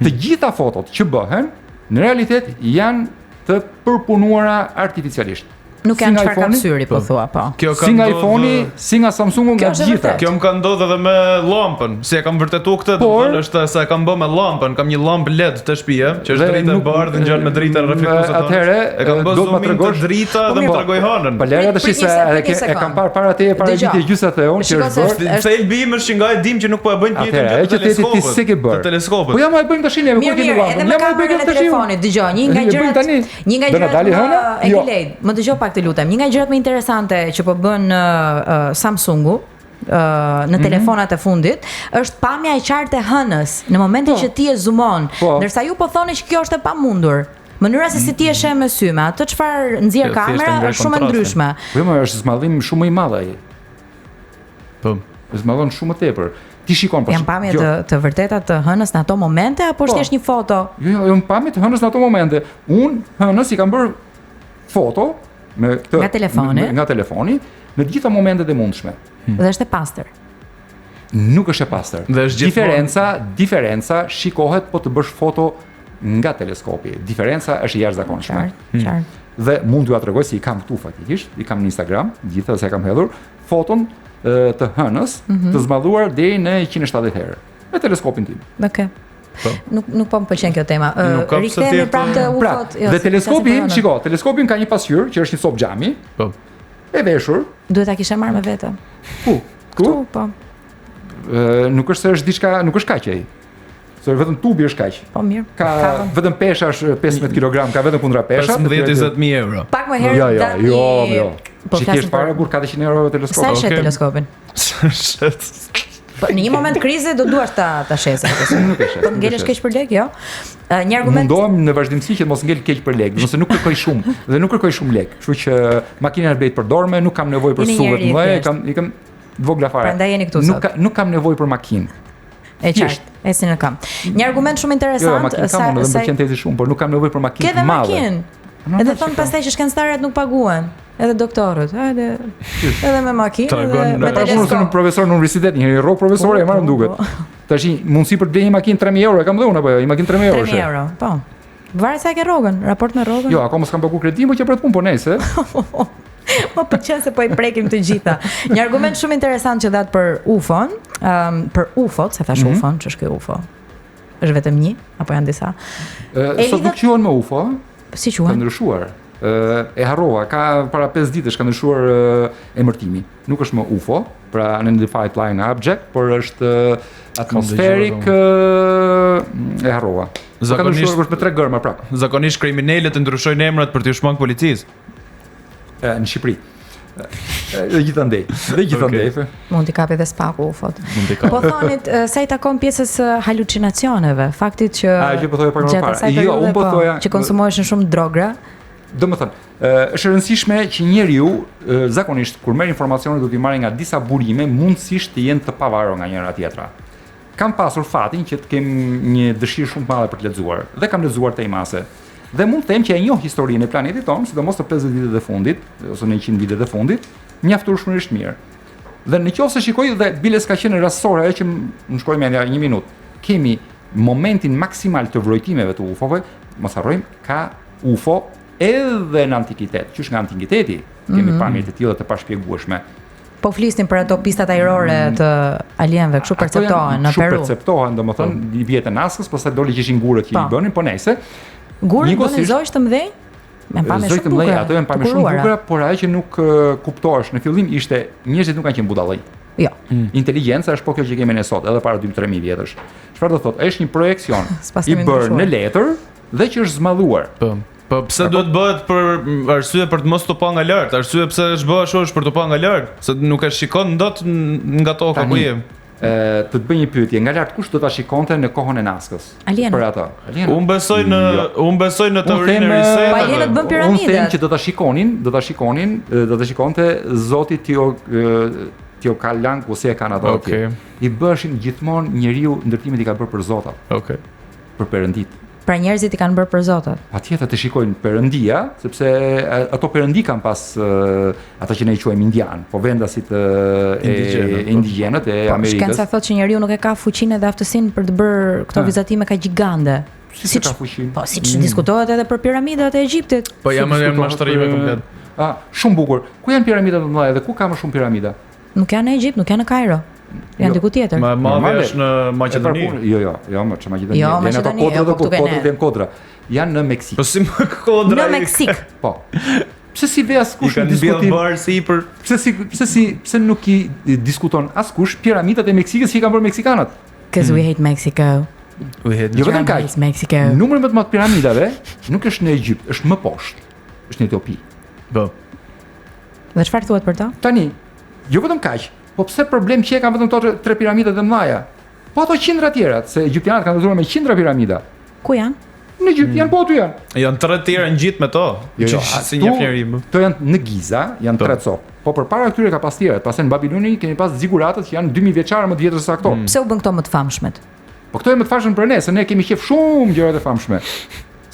Të gjitha fotot që bëhen në realitet janë të përpunuara artificialisht. Nuk Si janë nga çfarë iPhone-i? kapsyri, po thua, po. Kjo ka Si nga ndodhur- iPhone-i, si nga Samsungu, nga Kjo është e gjitha. vërtetë. Kjo më ka ndodhur edhe me llampën. Si e kam vërtetuar këtë, Por- domethënë është se e kam bë me llampën, kam një llampë LED të shtëpia, që është Dhe dritë e nuk- bardhë ngjan me dritën reflektuese tonë. Atëherë, e kam bë do t'ma zoomin të tregosh- drita Po dhe mirë, më po. tregoj hanën. Po lera tash Prit se një sekond, e prit një e kam sekond. parë para teje para Dëgjoj. vitit gjysmë theun që Shiko është se bërë. është- Thelbi im është që nga e dim që nuk po e bëjnë pjetën Atëherë, ajo që theti ti si ke bërë? Të teleskopit. Po ja ma e bëjmë tash ne, me Mirë, kujt kemi mirë, edhe llampën. me Ja ma e kamerën bëjmë e tash. telefonit, dëgjoj, një nga E bëjmë gjërat tani. një nga Do na gjërat dali hëna? e Jo. Kilej, më dëgjoj pak të lutem. Një nga gjërat më interesante që po bën Samsungu në telefonat e fundit është pamja e qartë e hënës në momentin që ti e zoomon, Po. ndërsa ju po thoni që kjo është e pamundur. Mënyra se si ti e sheh me sy, me atë çfarë nxjerr Kjo thjesht e kamera ngre është shumë e kontrastin. ndryshme. Po jo, është zmadhim shumë më i madh ai. Po. Zmadhon shumë më tepër. Ti shikon Janë pamje të vërteta të hënës në ato momente apo është Po. thjesht një foto? Jo, pamje të hënës në ato momente. Unë hënës i kam bërë foto me këtë Nga telefoni? nga telefoni në të gjitha momentet e mundshme. Dhe është e pastër. Nuk është e pastër. Dhe është gjithmonë- Diferenca shikohet po të bësh foto nga teleskopi. Diferenca është jashtëzakonshme. Qartë. Dhe mund t'ju tregoj se i kam këtu faktikisht, i kam në Instagram, gjithë se e kam hedhur, foton të hënës të zmadhuar deri në 170 herë me teleskopin tim. Okej. Po. Nuk po më pëlqen kjo tema. Nuk ka pse Rikthehemi tjetë- prapë te Pra, UFO-t. Jo, dhe se teleskopi, flasim për hënën. shiko, teleskopin ka një pasqyrë që është një cop xhami, Po. e veshur, Duhet ta kishe marrë me vete. ku? Ku? Po. Nuk është se është diçka, nuk është kaq ai. Se vetëm tubi është kaq. Po mirë. Ka vetëm pesha është 15 kg, ka vetëm kundra pesha. 15-20.000 euro. Pak më herë Jo, dati. jo. Po Që flasim thjesht para kur 400 euro teleskop. Sa shet Okej. teleskopin? Po në një moment krize do duash ta shesë. Nuk e shes. Po ngelesh keq për lek, jo? Një argument Mundohem në vazhdimsi që mos ngel keq për lek, nëse nuk kërkoj shumë dhe nuk kërkoj shumë lek. Kështu që makina është bëjtë përdorme, nuk kam nevojë për Jeni suve të njeri i mëdha, thjeshtë. i kam të vogla fare. Prandaj jeni këtu sot. Nuk kam nevojë për makinë. e qartë. Esin e kam. Një argument shumë Jo, interesant makinë kam, unë dhe më pëlqen tezi shumë, por nuk kam nevojë për ke makinë edhe të madhe. makinë. Edhe thon pastaj që shkencëtarët nuk paguhen. Edhe doktorët, edhe me makinë, edhe me Pra unë teleskop. unë profesor në universitet, një rrok profesore e marr më duket. Tash mundësi për të blej një makinë 3000 euro e kam dhënë apo jo? Një makinë 3000 euro. 3.000 euro, po. Varet sa ke rrogën, raport me rrogën. Jo, akoma s'kam paguar kredi, po që për të punë po nejse. Po pëlqen se po i prekim të gjitha. Një argument shumë interesant që dhat për UFO-n, për UFO-t, se thash UFO-n, ç'është ky UFO? Është vetëm një apo janë disa? Sot nuk quhen më UFO, Si ka quhen? ndryshuar. E harrova, ka para 5 ditësh ka ndryshuar emërtimi. Nuk është më UFO, pra unidentified flying object, por është atmosferik e harrova. Ka Zakonisht- ndryshuar është me 3 gërma prap Zakonisht kriminalët e ndryshojnë emrat për t'u shmang policisë. në Shqipëri. Dhe gjithandej. Mund t'i kapi edhe spaku UFO-t. Mund t'i kapi. Po thonit sa i takon pjesës halucinacioneve, faktit që Që po thoja pak më gjatë parë. asaj Jo, periudhe, unë po thoja që konsumoheshin shumë drogra. Domethënë, është e rëndësishme që njeriu zakonisht kur merr informacione do t'i marrë nga disa burime, mundësisht të jenë të pavarur nga njëra tjetra. Kam pasur fatin që të kem një dëshirë shumë të madhe për të lexuar dhe kam lexuar tej mase. Dhe mund të them që e njoh historinë e planetit tonë, sidomos të 50 vitet e fundit ose në 100 vitet e fundit, mjaftueshmërisht mirë. Dhe nëse shikoj dhe biles ka qenë rastësore ajo që më shkoi mendja një minutë. Kemi momentin maksimal të vrojtimeve të UFO-ve, mos harrojmë ka UFO edhe në antikitet, qysh nga antikiteti kemi pamje të tilla të pashpjegueshme. Po flisnin për ato pistat ajrore të alienëve, kështu perceptohen në Peru. Kështu perceptohen, domethënë i vjet e Naskës, pastaj doli që ishin gurët që i Po. bënin, po nejse. Gurët bënin Njëkohësisht- zojsh të mëdhenj? Me pamje Zoj të shumë mëdhenj, bukura. ato janë pamje shumë bukuruara. bukura, por ajo që nuk kuptohesh në fillim ishte njerëzit nuk kanë qenë budallëj. Jo. Inteligjenca është po kjo që kemi ne sot, edhe para 2-3000 vjetësh. Çfarë do thotë? Është një projekcion S'pas i kemi bërë ndryshuar. në letër dhe që është zmadhuar. Po pse duhet bëhet për arsye për të mos të pa nga lart? Arsye pse është bëhet ashtu është për të pa nga lart, se nuk e shikon dot nga toka Tani, ku je. Të të bëj një pyetje, nga lart kush do ta shikonte në kohën e Naskës? Alienët. Për ato. Alienët. Unë besoj në Jo. unë besoj në Unë teorinë them, e risetave. Po alienët bën Unë piramidet. them që do ta shikonte Zoti Tio Kalan ku si e kanë ato Okej. atje. I bëshin gjithmonë njeriu ndërtimet i ka bërë për zotat, Okej. për perëndit. Pra njerëzit i kanë bërë për zotat. Patjetër të shikojnë perëndia, sepse ato perëndi kanë pas ata që ne i quajmë indian, po vendasit Indigjenët, po. indigjenët e Po, Amerikës. shkenca thotë që njeriu nuk e ka fuqinë dhe aftësinë për të bërë këto vizatime ka gjigande. Si ka fuqi? Po, siç diskutohet edhe për piramidat e Egjiptit. Po jam mashtrime komplet. Shumë bukur. Ku janë piramidat më të mëdha dhe ku ka më shumë piramida? Nuk janë në Egjipt, nuk janë në Kairo. Janë diku tjetër. Ma madhe është në Maqedoni. Jo, më që Maqedoni. Jo, Janë ato Maqedoni, kodra po dhe këtu kodrat kene. janë kodra. Janë në Meksik. Po si më kodra. Në Meksik. Po. Pse si ve askush në Kanë diskutim? bjellë sipër. Pse nuk i diskuton askush piramidat e Meksikës që i kanë bërë meksikanët? Because we hate Mexico. Jo vetëm kaq. Hates Mexico. Numri më të madh piramidave nuk është në Egjipt, është më poshtë. Është në Etiopi. Po. Dhe çfarë thuhet për to? Tani, jo vetëm kaq, po pse problem që e kanë vetëm këto 3 piramida të mëdha? Po ato qindra tjera, se egjiptianët kanë dhuruar me qindra piramida. Ku janë? Në Egjipt janë po aty janë. Janë 3 tjera ngjit me to. Jo, Si një flerim. Këto janë në Giza, janë 3 copë. Po përpara këtyre ka pas tjerat. Pastaj në Babiloni kemi pas ziguratët që janë 2000 vjeçare më të vjetër se ato. Pse u bën këto më të famshmet? Po këto janë më të famshme për ne, se ne kemi qef shumë gjëra të famshme.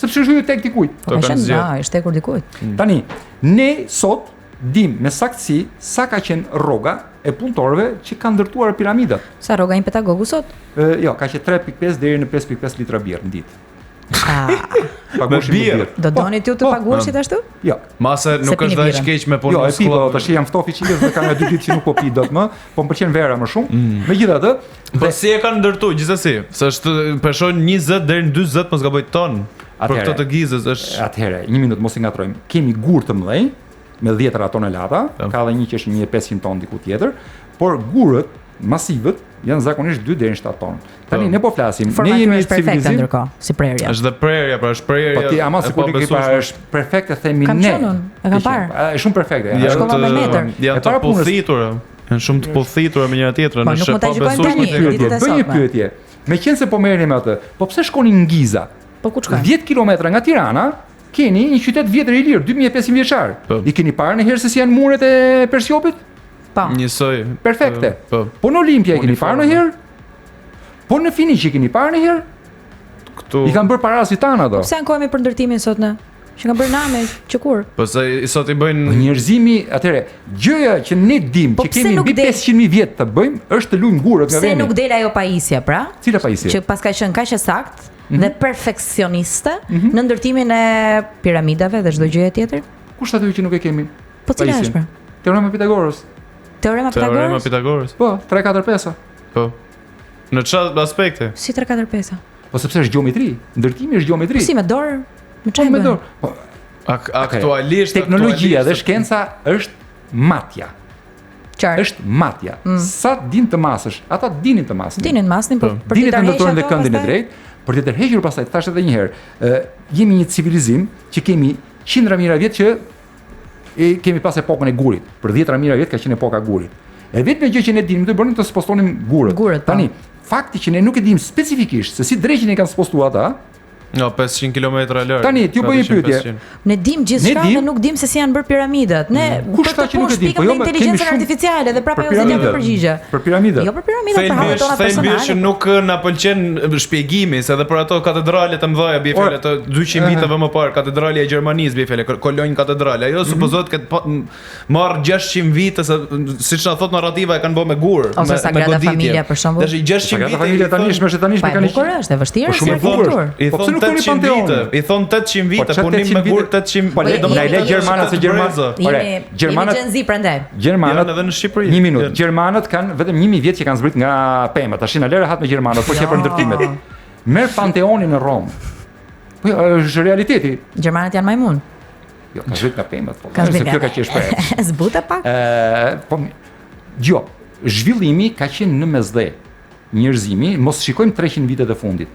Sepse është hyrë tek dikujt. Po ka qenë, është tekur dikujt. Tani, ne sot dim me saktësi sa ka qenë rroga e punëtorëve që kanë ndërtuar piramidat. Sa rroga një pedagogu sot? Jo, ka qenë 3.5 deri në 5.5 litra birë në ditë. Paguheshim me birë. Do doni ju të paguheshit ashtu? Jo. Mase nuk pini është dhe birën. keq me punë. Jo, e pi, po tash jam ftofi çikës dhe kam 2 ditë që nuk po pi dot më, po më pëlqen vera më shumë. Megjithatë, Po si e kanë ndërtu gjithsesi? Se është peshon 20 deri në 40 mos gaboj ton. Për këtë të Gizës është atëherë, 1 minutë mos i ngatrojmë. Kemi gur të mëdhenj me 10 tonelata, ka edhe një që është 1500 ton diku tjetër, por gurët masivët janë zakonisht 2 deri në 7 ton. Tani ne po flasim, ne Formatura jemi është perfekte civilizim. ndërkohë, si prerja. është dhe prerja, pra është prerja. Po ti ama sikur ti është perfekte themi Kam ne. qenë unë, e kam parë. Është shumë perfekte. shkova me metër. Janë të pothitura. Janë shumë të pothitura me njëra tjetrën. Po, nuk mund ta gjykojmë tani, ditët e Bëj një sotme. pyetje. Meqense po merreni me atë, po pse shkoni në Giza? Po ku shkojmë? 10 kilometra nga Tirana, keni një qytet vjetër i lirë, 2500 vjeçar. Po. I keni parë ndonjëherë se si janë muret e Persiopit? Po. Njësoj. Perfekte. Po. Po në Olimpia e keni parë ndonjëherë? Po në Finiqi e keni parë ndonjëherë? Këtu. I kanë bërë parazi tanë ato. Pse ankohemi për ndërtimin sot ne? Që kanë bërë name, që kur? Po se sot i bëjnë Njerëzimi, atëre, gjëja që ne dim Po që pse kemi nuk mbi del? 500.000 vjet të bëjmë është të luajmë gurët nga Pse veni. nuk del ajo pajisja, pra? Cila pajisje? Që pas ka qenë kaq e saktë dhe perfeksioniste në ndërtimin e piramidave dhe çdo gjëje tjetër? Kush aty që nuk e kemi? Po cila Pajisjen. është pra? Teorema e Pitagoras. Teorema teorema Pitagoras? Pitagoras. Po, 3 4 5. Po. Në çfarë aspekte? Si 3 4 5. Po sepse është gjeometri. Ndërtimi është gjeometri. Si me dorë? Me Po çfarë me bën? dorë. Po, Aktualisht teknologjia dhe shkenca është matja. Qartë. Është matja. Sa din të masësh, ata dinin të masën. Dinin masnin për Dinin të tërheqë ndërtojnë dhe ato, këndin e pastaj? drejtë, për të tërhequr pastaj, thash edhe një herë, jemi një civilizim që kemi qindra mijëra vjet që kemi pas epokën e gurit. Për 10 mijëra vjet ka qenë epoka e gurit. E vetëm gjë që ne dinim të bënim të spostonim gurët. Gurët, po. Tani, fakti që ne nuk e dim specifikisht se si drejqin e kanë spostuar ata, Jo, 500 kilometra larg. Tani, t'ju bëj një pyetje. Ne dim gjithçka Ne dim- dhe nuk dim se si janë bërë piramidat. Ne Kush për tha të që nuk e punë dim? Po shpikëm jo, me ma, kemi inteligjencën shumë- artificiale dhe prapë për ajo zgjidhja piramidat. përgjigje. Për piramidat. Jo për piramidat, për hapat tona Thelbi është personale. nuk na pëlqen shpjegimi, se edhe për ato katedralet e mëdha bie fjalë të 200 viteve më parë, katedrali e Gjermanisë bie fjalë, Kolonj katedrale. Ajo supozohet këtë marr 600 vite se siç na thot narrativa e kanë bërë me gur, Ose Sagrada Familia, për shembull. Tash 600 Sagrada vite. Familja tani është Pa e mekanisht. bukur është, e vështirë Po si shumë e bukur arkitekturë. është. I Po pse thon nuk thoni 800 Panteoni? vite. I thon 800 vite, çfarë punim 800 me gur vite? 800. Po, na le Gjermanat se Gjermanat. Jemi Gjermanat- Gen Z prandaj. Gjermanët Janë edhe në Shqipëri. Një minutë. Gjermanët kanë vetëm 1000 vjet që kanë zbrit nga pemat. Tash na lëre hat me gjermanët, po që për ndërtimet. Merr Panteonin në Rom. Po jo, është realiteti. Gjermanët janë majmun. Jo, ka zbrit nga pemat. Po, Ka se zbrit kjo ka nga- qenë shpreh. Zbuta pak. Po, jo, zhvillimi ka qenë në mesdhe. Njerëzimi, mos shikojmë 300 vitet e fundit.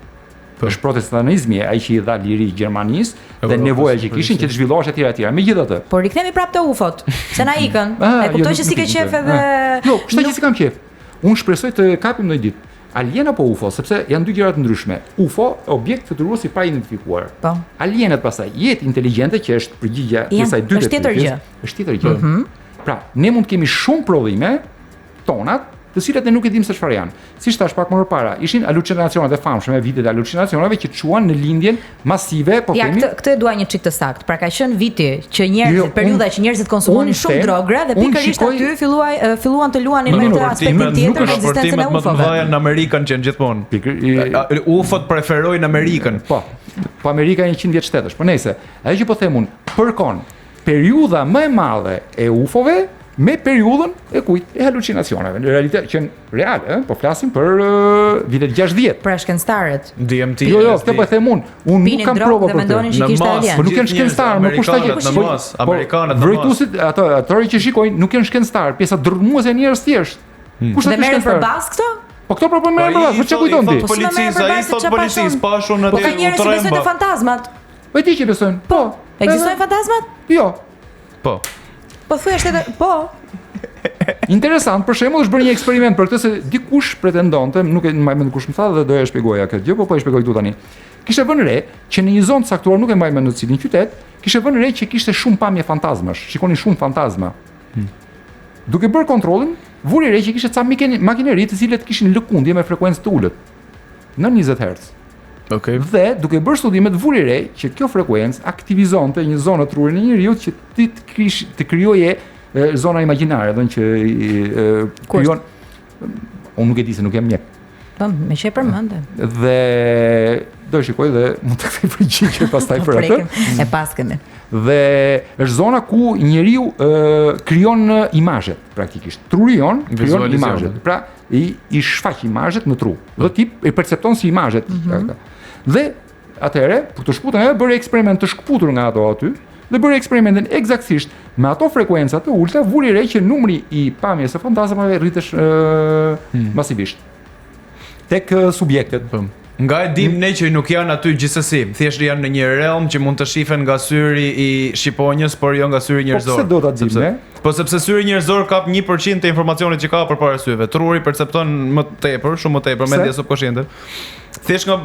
Është protestanizmi ai që i dha liri Gjermanisë dhe nevoja që kishin që të zhvillohej etj. Megjithatë, Po rikthemi prapë te UFO-t. Se na ikën. Ah, E kuptoj jo, që si nuk ke ikën, qef po. edhe Jo, kështu që si kam qef. Unë shpresoj të kapim ndonjë ditë. Alien apo UFO, sepse janë dy gjëra të ndryshme. UFO, objekt fluturues i pa identifikuar. Po. Alienet pastaj, jetë inteligjente që është përgjigja Janë- kësaj dytë. është tjetër gjë. Është tjetër gjë. Pra, ne mund të kemi shumë prodhime tonat të cilat ne nuk e dim se çfarë janë. Siç thash pak më parë, ishin halucinacionet e famshme, vitet e halucinacioneve që çuan në lindjen masive, po Ja, themi. këtë e dua një çik të saktë. Pra ka qenë viti që njerëzit, Jo, periudha që njerëzit konsumonin unë shumë them, drogra dhe unë pikërisht shikoj- aty filluan të luanin me këtë aspektin Nuk tjetër në është ekzistencën e raportimet më të UFO-ve. mëdha në Amerikën që janë gjithmonë. UFO-t preferojnë Amerikën. Po Amerika e 100 vjet shtetësh, po nejse. Ajo që po them unë, përkon periudha më e madhe e UFO-ve me periudhën e kujt e halucinacioneve. Në realitet që në real, po flasim për vitet 60. Pra shkencëtarët DMT. Jo, këtë po e them unë. Unë nuk pinin kam drogë prova dhe për mendonin këtë. që kishte alien. Po nuk janë shkencëtarë, më kushta që Amerikanët në mas. vrojtuesit, ato që shikojnë nuk janë shkencëtarë, pjesa dërmuese e njerëz thjesht. Kushta Dhe të merren për shkencëtarë? bas këto? Po këto problem merren për bas, po çka kujton ti? Po s'më merren Policisë, për ai bas se thot çfarë policisë, pashon. pashun Po atje ka njerëz që besojnë te tremba. fantazmat. Po ti që besojnë? Po. Ekzistojnë fantazmat? Jo. Po. Po thuaj edhe po. Interesant, për shembull, është bërë një eksperiment për këtë se dikush pretendonte, nuk e mbaj mend kush më tha dhe doja të shpjegoja këtë gjë, po e shpjegoj këtu tani. Kishte vënë re që në një zonë të caktuar, nuk e mbaj mend në cilin qytet, kishte vënë re që kishte shumë pamje fantazmash, shikonin shumë fantazma. Duke bërë kontrollin, vuri re që kishte ca makineri të cilët kishin lëkundje me frekuencë të ulët në 20 Hz. Okej. Dhe duke bërë studimet vuri re që kjo frekuencë aktivizonte një zonë të trurit në njeriu që ti të krijoje zona imagjinare, do që krijon. Unë nuk e di se nuk jam mjek. Po, me që e përmendën. Dhe do shikoj dhe mund të kthej përgjigje pastaj për atë. E paskemi. Dhe është zona ku njeriu krijon imazhet praktikisht. Truri jon krijon Vizualizon. imazhet. Pra i shfaq imazhet në tru. Dhe tip e percepton si imazhet. Dhe atëherë, për të shkputën bëri eksperiment të shkputur nga ato aty dhe bëri eksperimentin eksaktësisht me ato frekuenca të ulta, vuri re që numri i pamjes së fantazmave rritesh masivisht tek subjektet. Nga e dim ne që nuk janë aty gjithsesi, thjesht janë në një realm që mund të shifen nga syri i shqiponjës, por jo nga syri njerëzor. Po pse do ta dim ne? Po sepse syri njerëzor kap 1% të informacionit që ka përpara syve. Truri percepton më tepër, shumë më tepër, mendja subkonsciente. Thjesht nga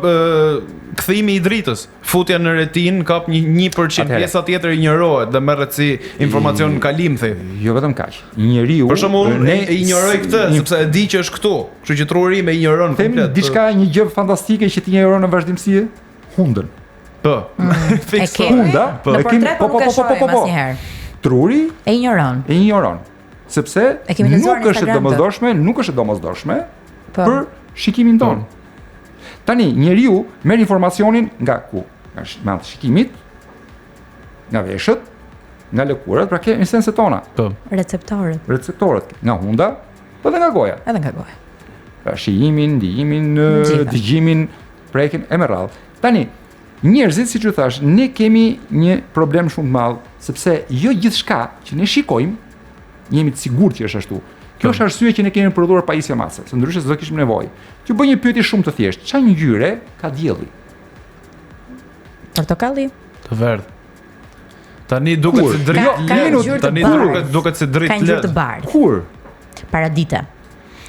kthimi i dritës, futja në retin kap 1%, pjesa tjetër injorohet dhe merret si informacion kalim the. Jo vetëm kaq. Njeriu Për shembull, ne injoroj këtë sepse e di që është këtu. Kështu që truri me injoron komplet. Diçka një gjë fantastike që ti injoron në vazhdimsi, hundën. Po. Fiks. Hunda, në portret po nuk e shohim asnjëherë. Truri e injoron. Sepse nuk është domosdoshme, nuk është domosdoshme për shikimin ton. Tani, njeriu merr informacionin nga ku? Nga shikimit, nga veshët, nga lëkurat, pra ke esencët tona. Receptorët, nga hunda, po dhe nga goja. Edhe nga goja. Pra shijimin, ndijimin, dëgjimin, prekjen e me radhë. Tani, njerëzit, siç u thash, ne kemi një problem shumë të madh, sepse jo gjithçka që ne shikojmë, jemi të sigurt që është ashtu. Kjo është arsye që ne kemi prodhuar pajisje mase, se ndryshe s'do kishim nevojë. Që bëj një pyetje shumë të thjeshtë. Çfarë ngjyre ka dielli? Portokalli. Të verdh. Tani duket si dritë. Tani duket si dritë. Ka ngjyrë të bardhë. Kur? Paradite.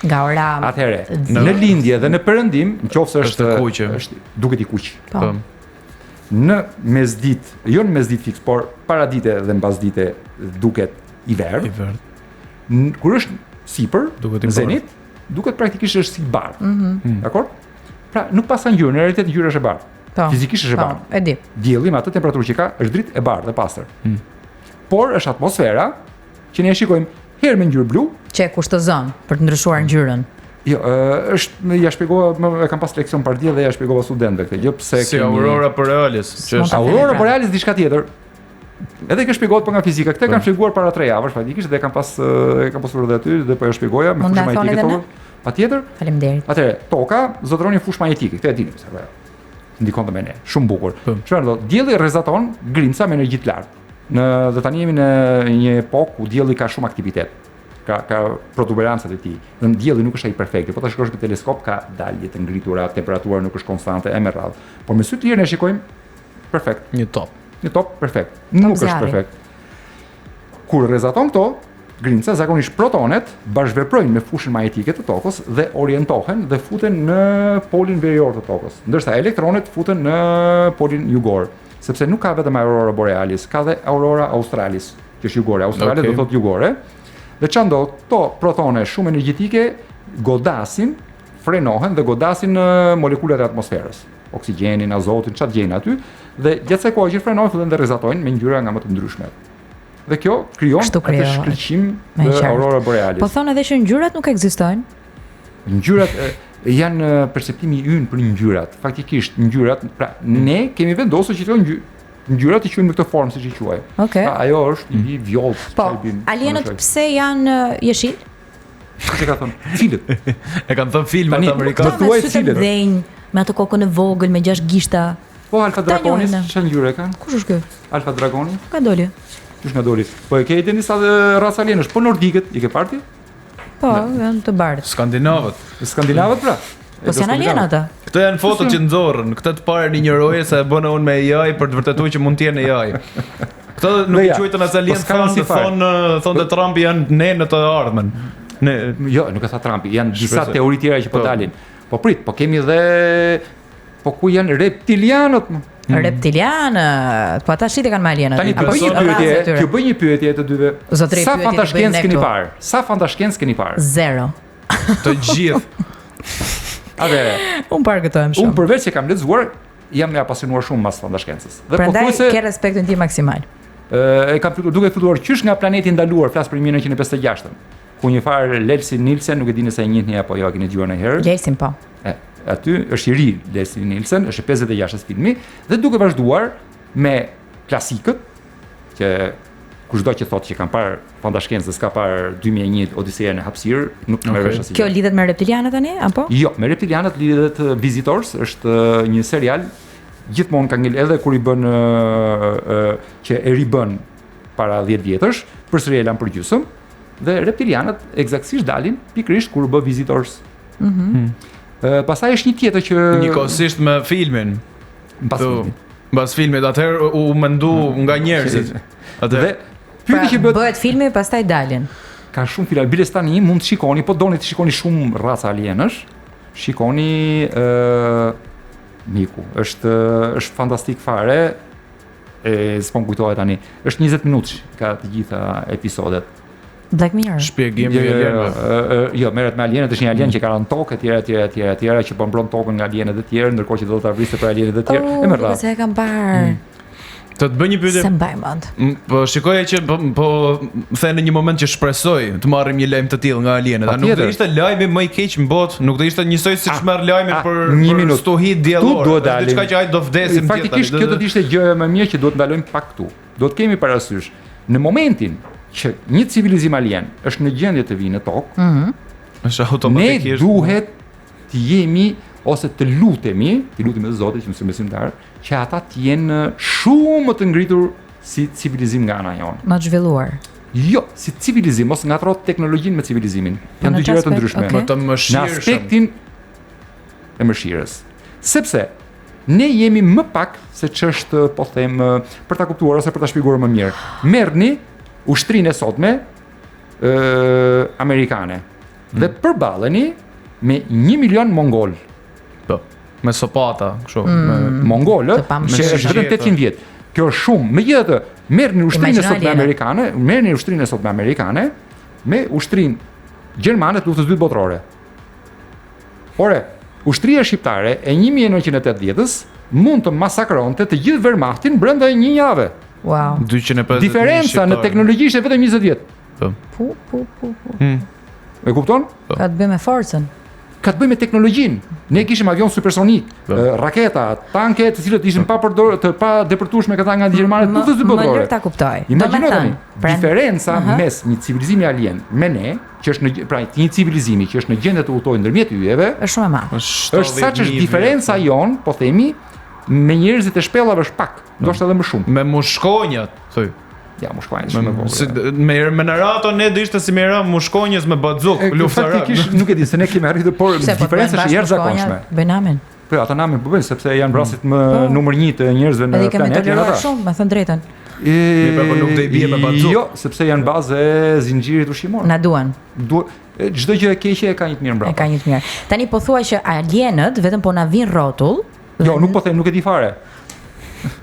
Nga ora. Atëherë, në lindje dhe në perëndim, nëse është duket i kuq. Po. Në mesditë, jo në mesditë fiks, por paradite dhe mbasdite duket i verdh. I verdh. Kur është sipër, në zenit, duket praktikisht është si bardhë. Dakor? Pra, nuk pas ka ngjyrë, në realitet ngjyra është e bardhë. Fizikisht është e bardhë. E di. Dielli me atë temperaturë që ka është dritë e bardhë e pastër. Por është atmosfera që ne e shikojmë herë me ngjyrë blu, që e kushtozon për të ndryshuar ngjyrën. Jo, është ja shpjegova, e kam pas leksion pardje dhe ja shpjegova studentëve këtë. Jo pse si aurora borealis, që është aurora borealis diçka tjetër. Edhe kjo shpjegohet për nga fizika. Këtë kam shpjeguar para 3 javësh faktikisht dhe kam pasur edhe aty dhe po e shpjegoja me fushë magnetike tokë. Patjetër. Faleminderit. Atëherë, toka zotëron një fushë magnetike. Këtë e dini pse apo. Ndikon të me ne. Shumë bukur. Çfarë do? Dielli rrezaton grimca me energji të lartë. Dhe tani jemi në një epokë ku dielli ka shumë aktivitet. Ka protuberancat e tij. Dhe dielli nuk është ai perfekt, po ta shikosh me teleskop ka dalje të ngritura, temperatura nuk është konstante e me radhë. Por me sy të tjerë ne shikojmë perfekt. Një top perfekt. Nuk është perfekt. Kur rrezaton këto, grimca zakonisht protonet bashkëveprojnë me fushën magnetike të tokës dhe orientohen dhe futen në polin verior të tokës, ndërsa elektronet futen në polin jugor, sepse nuk ka vetëm aurora borealis, ka dhe aurora australis, që është jugore. Australia do thotë jugore. Dhe çfarë ndodh? Këto protone shumë energjetike godasin, frenohen dhe godasin molekulat e atmosferës, oksigjenin, azotin, çfarë gjejnë aty, dhe gjatë kësaj kohe që frenohen fillen dhe rrezatojnë me ngjyra nga më të ndryshme. Dhe kjo krijon atë shkëlqim të aurora borealis. Po thonë edhe që ngjyrat nuk ekzistojnë. Ngjyrat janë perceptimi ynë për ngjyrat. Faktikisht ngjyrat, pra ne kemi vendosur që të ngjyrat i quajmë në këtë formë siç i quaj. Okej. Ajo është i vjollë. Po, alienët pse janë jeshil? Çfarë ka thonë? Cilët? E kanë thënë filmat amerikanë. Thuaj cilët. Me atë kokën e vogël me 6 gishta. Po Alfa Dragoni çfarë ngjyre kanë? Kush është ky? Alfa Dragoni? Ka doli. Kush nga doli? Po e ke dini sa raca alienësh, po nordikët, i ke parti? Po, janë të bardhë. Skandinavët. Skandinavët pra. Po janë alienë ata. Këto janë fotot që nxorrën, këtë të parë injoroje se e bëna unë me AI për të vërtetuar që mund të jenë AI. Këto nuk i quajtën as alien thonë Trumpi janë ne në të ardhmen. Ne jo, nuk e tha Trumpi, janë disa teori tjera që po dalin. Po prit, po kemi edhe po ku janë reptilianët? Reptilianët, po ata shite kanë me alienët. Tani të bëj një pyetje të dyve. Sa fantashkencë keni parë? Sa fantashkencë keni parë? 0. Të gjithë. Atëre. Unë parë këto më shumë. Unë përveç që kam lexuar, jam e apasionuar shumë mas fantashkencës. Dhe prandaj ke respektin tim maksimal. E kam duke filluar qysh nga planeti ndaluar, flas për 1956-ën. Ku një farë Leslie Nielsen, nuk e di nëse e njihni apo jo, keni dëgjuar ndonjëherë. Lesin po. Aty është i ri Leslie Nielsen, është 56 filmi dhe duke vazhduar me klasikët që kushdo që thotë që kanë parë fantashkencë dhe s'ka parë 2001 Odiseja në hapësirë, nuk merr vesh asgjë. Kjo lidhet me reptilianët tani apo? Jo, me reptilianët lidhet Visitors, është një serial gjithmonë ka ngel edhe kur i bën që e ribën para 10 vjetësh, përsëri e lan për gjysmë dhe reptilianët eksaktësisht dalin pikërisht kur u bë Visitors. Pastaj është një tjetër që njëkohësisht me filmin. Pas filmit atëherë u mendu nga njerëzit. Dhe pyeti që bëhet filmi pastaj dalin. Ka shumë filma, biles tani mund të shikoni, po doni të shikoni shumë raca alienësh. Shikoni miku, është fantastik fare. S'po kujtohet tani. Është 20 minutë ka të gjitha episodet. Black Mirror. Shpjegim i alienëve. Jo, merret me alienët, është një alien që ka rënë tokë etj që po mbron tokën nga alienet e tjerë, ndërkohë që do ta vriste për alienet e tjerë. E merr. Se e kam parë. Të bëj një pyetje. Se mbaj mend. Po shikoja që po the në një moment që shpresoj të marrim një lajm të tillë nga alienet. A nuk do ishte lajmi më i keq në botë? Nuk do ishte njësoj siç merr lajmin për stuhi diellore. Diçka që ai do vdesim gjithë. Faktikisht kjo do të ishte gjëja më mirë që duhet ndalojmë pak këtu. Do të kemi parasysh në momentin që një civilizim alien është në gjendje të vinë në tokë, është automatikisht. Ne duhet të jemi ose të lutemi të Zotit që mësojmë besimtar, që ata të jenë shumë më të ngritur si civilizim nga ana jonë. Më zhvilluar. Jo, si civilizim, ose ngatro teknologjinë me civilizimin. Janë dy gjëra të ndryshme. Më të mëshirshëm. Në aspektin e mëshirës. Sepse ne jemi më pak se ç'është, po them, për ta kuptuar ose për ta shpjeguar më mirë. Merrni ushtrinë e sotme amerikane dhe përballeni me 1 milion mongol. Po, me sopata, kështu, me mongolët, që është vetëm 800 vjet. Kjo është shumë. Megjithatë, merrni ushtrinë e sotme amerikane, me ushtrinë gjermane të luftës së dytë botërore. Ore, ushtria shqiptare e 1980-s mund të masakronte të gjithë Wehrmachtin brenda një jave. Wow. 250 diferenca në teknologji ishte vetëm 20 vjet. Po. E kupton? Ka të bëjë me forcën. Ka të bëjë me teknologjinë. Ne kishim avion supersonik, raketa, tanke, të cilët ishin pa depërtueshme këta nga gjermanët në të botërore. Më lër ta kuptoj. Imagjino tani, diferenca mes një civilizimi alien me ne, që është në pra një civilizimi që është në gjendje të udhtojë ndërmjet yjeve, është shumë e madhe. Është saç është diferenca jon, po themi, me njerëzit e shpellave është pak, ndoshta edhe më shumë. Me mushkonjat, thoj. Ja, mushkonjat shumë më vogël. Me Narato ne do ishte si me mushkonjës me bazuk, luftare. Faktikisht nuk e di se ne kemi arritur, por diferenca është jashtëzakonshme. Benamin. Po ata namin po bëjnë sepse janë vrasit më numër 1 të njerëzve në planet janë ata. Shumë, me thënë drejtën. Po nuk do i bie me bazuk. Jo, sepse janë bazë e zinxhirit ushqimor. Na duan. Çdo gjë e keqe e ka një të mirë mbrapa. E ka një të mirë. Tani po thua që alienët vetëm po na vin rrotull. Jo, nuk po them, nuk e di fare.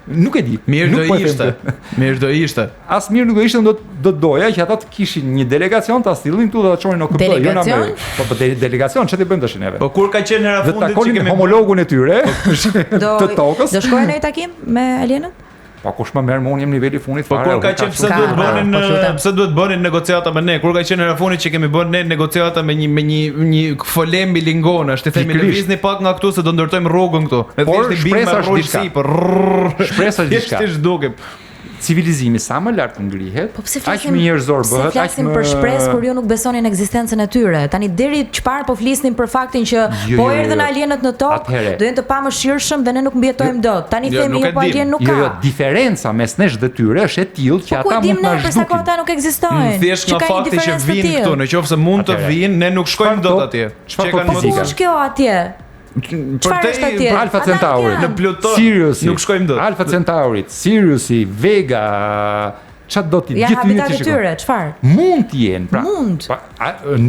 Nuk e di. Mirë Nuk do po e them ishte. këtë. Mirë do ishte. As mirë nuk do ishte, do doja që ata të kishin një delegacion ta sillnin këtu dhe ta çonin në OKB, jo në Delegacion? Amerikë. Po delegacion çfarë të bëjmë tash neve? Po kur ka qenë hera Dhe fundit që takonin kemi homologun e tyre të tokës. Do shkojnë në një takim me alienët? Pa kush më merr, më unë jem niveli fundit Po fare. kur ka qenë pse duhet bënin po lutem. pse duhet bënin negociata me ne? Kur ka qenë hera fundit që kemi bën ne negociata me një folem bilingonash, të themi Pikërisht. lëvizni pak nga këtu se do ndërtojmë rrugën këtu. Ne Por thjesht i bim me shpresa është rrugë diçka. si, po Shpresa është diçka. Thjesht dukem. Civilizimi sa më lart ngrihet, Po pse aq flasim më njerëzor pse bëhet, aq flasim më për shpresë kur ju nuk besoni në ekzistencën e tyre. Tani deri çfarë po flisnin për faktin që Jo, po jo, jo, erdhën jo. alienët në tokë, Atëhere. do jenë të pamëshirshëm dhe ne nuk mbijetojmë dot. Tani Jo, themi nuk e jo po dim. alien nuk Jo, jo, ka. diferenca mes nesh dhe tyre është e tillë që Po ku ata e dim mund të ne na për sa kohë zhdukin. ata nuk ekzistojnë? Thjesht që nga ka një fakti që diferencë të vinë tillë. këtu, nëse mund të Atëhere. vinë, ne nuk shkojmë Çfarë dot thot- atje. çfarë Çe thot kanë Po mos ku fizika? është kjo atje? Për Çfarë është te atje? Alpha Ata Centauri, janë. në Pluton Siriusi, nuk shkojmë dot. Alpha Centaurit, Siriusi, Vega, çfarë do ti Ja gjithë habitat që e shikon. tyre, çfarë? Mund të jenë, pra. Mund.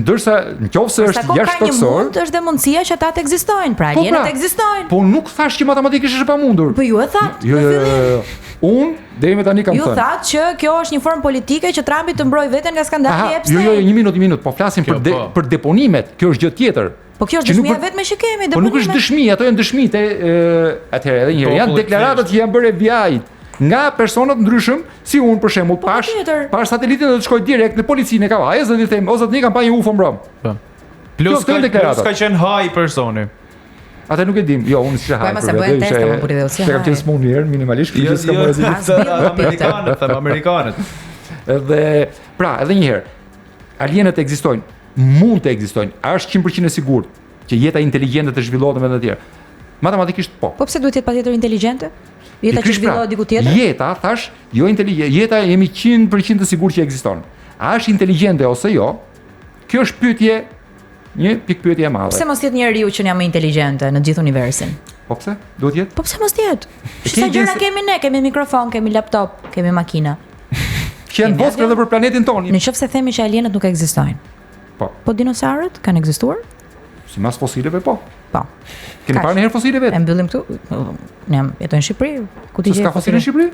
Ndërsa nëse është Sa kohë ka një jashtëtoksor, mund, është dhe mundësia që ata të ekzistojnë, pra Po, alienët pra. ekzistojnë. po nuk thash që matematikisht është e pamundur. Po ju e thatë Jo, në jo, fillim. jo. Unë deri me tani kam Ju thënë. thatë që kjo është një formë politike që Trumpi të mbrojë veten nga skandali Aha, Epstein. jo, një minut, po flasim Kjo, për po. për deponimet. Kjo është gjë tjetër. Po kjo është Që nuk dëshmia për- vetme që kemi, Po nuk është deponimet. dëshmi, ato janë dëshmitë atëherë edhe një herë. Janë Populli deklaratat që janë bërë FBI-t nga persona të ndryshëm, si unë për shembull, tjetër. pash satelitin do të shkoj direkt në policinë e Kavajës dhe të them, ose të një kampanje UFO mbrëm. Plus Kjo ka deklaratat. qenë haj personi. Atë nuk e dim. Jo, unë s'e Po, haj. ma se bëhen teste, më buri dhe u si Se kam haj. qenë smur një herë minimalisht, kështu që s'kam marrë asgjë. As bio, Amerikanët, them amerikanët. Edhe pra, edhe një herë, alienët ekzistojnë, mund të ekzistojnë. A është 100% e sigurt që jeta inteligjente të zhvillohet në vende të tjera? Matematikisht po. Po pse duhet të jetë patjetër inteligjente? Jeta që Pikërisht, zhvillohet diku tjetër? Jeta, thash, jo inteligjente. Jeta jemi 100% të sigurt që ekziston. A është inteligjente ose jo? Kjo është pyetje, një pikë pyetje e madhe. Pse mos jetë njeriu që janë më inteligjente në gjithë universin? Po pse? Duhet jetë? Po pse mos jetë? Ke Sa gjëra gjë se- kemi ne, kemi mikrofon, kemi laptop, kemi makina. Që janë Kemi voskë avion? edhe për planetin tonë. Nëse themi që alienët nuk ekzistojnë. Po. Po dinosaurët kanë ekzistuar? Sipas fosileve po. Po. Keni Kaq. parë ndonjëherë fosile E vetë? mbyllim këtu. Ne jam jetoj në Shqipëri. Ku ti Se s'ka fosile në Shqipëri?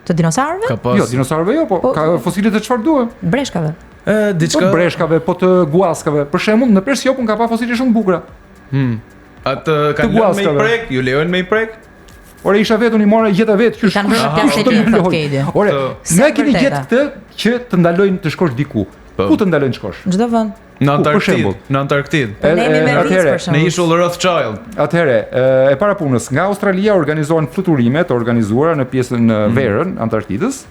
Të dinosaurëve? Ka pas. Jo, dinosaurëve jo, po Po- ka fosile të çfarë duhet. Breshkave. Po Diçka. breshkave, po të guaskave. Për shembull, në Persiopun ka pa fosile shumë të bukura. Atë kanë lënë me i guaskave. prek, ju lejojnë me i prek? Ore isha vetë, unë i mora gjeta vetë, qysh. Kanë bërë Aha, plasë ok. të jetë, thotë Kedi. Ore, Se ne keni vërteta. gjetë këtë që të ndalojnë të shkosh diku. Po. Ku të ndalojnë të shkosh? Në çdo vend. Në Ku, për Antarktid, shembull? në Antarktid. Po ne jemi me vizë atëherë, për Në shembull. ishull Rothschild. Atëherë, e para punës, nga Australia organizohen fluturime të organizuara në pjesën në verën Antarktidës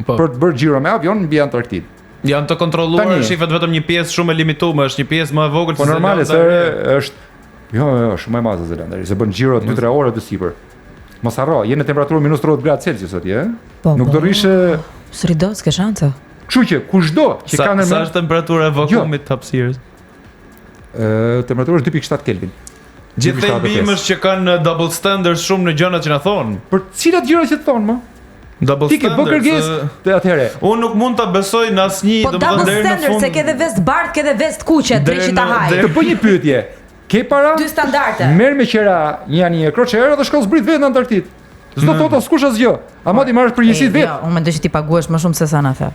Po. për të bërë xhiro me avion mbi Antarktidë. Janë të kontrolluar, Tani. shifet vetëm një pjesë shumë e limituar, është një pjesë më e vogël Po se normale se Zelanda. është jo, shumë e madhe Zelanda, se bën xhiro 2-3 orë të sipër. Mos harro, je në temperaturë minus 30 gradë Celsius atje, ë? Po, Nuk po. do rishë, Srido, s'ke shanse. kështu që kushdo që Sa ka në është temperatura e vakuumit të hapësirës? temperatura është 2.7 Kelvin. Gjithë të bim është që kanë double standards shumë në gjërat që na thonë. Për cilat gjëra që të thonë më? Double Ti ke bë standards. kërgesë të atëherë. Unë nuk mund ta besoj në asnjë, Po double standard se ke dhe vest bardh, ke dhe vest kuqe, Deri drejtë ta në- haj. deri- Të bëj një pyetje. Ke para? Dy standarde. Merr me qera një anije kroçerë dhe shko zbrit vetë në Antarktidë. S'do thotë askush asgjë. Ama ti marrësh përgjegjësitë vetë. Jo, unë mendoj që ti paguash më shumë se sa na the.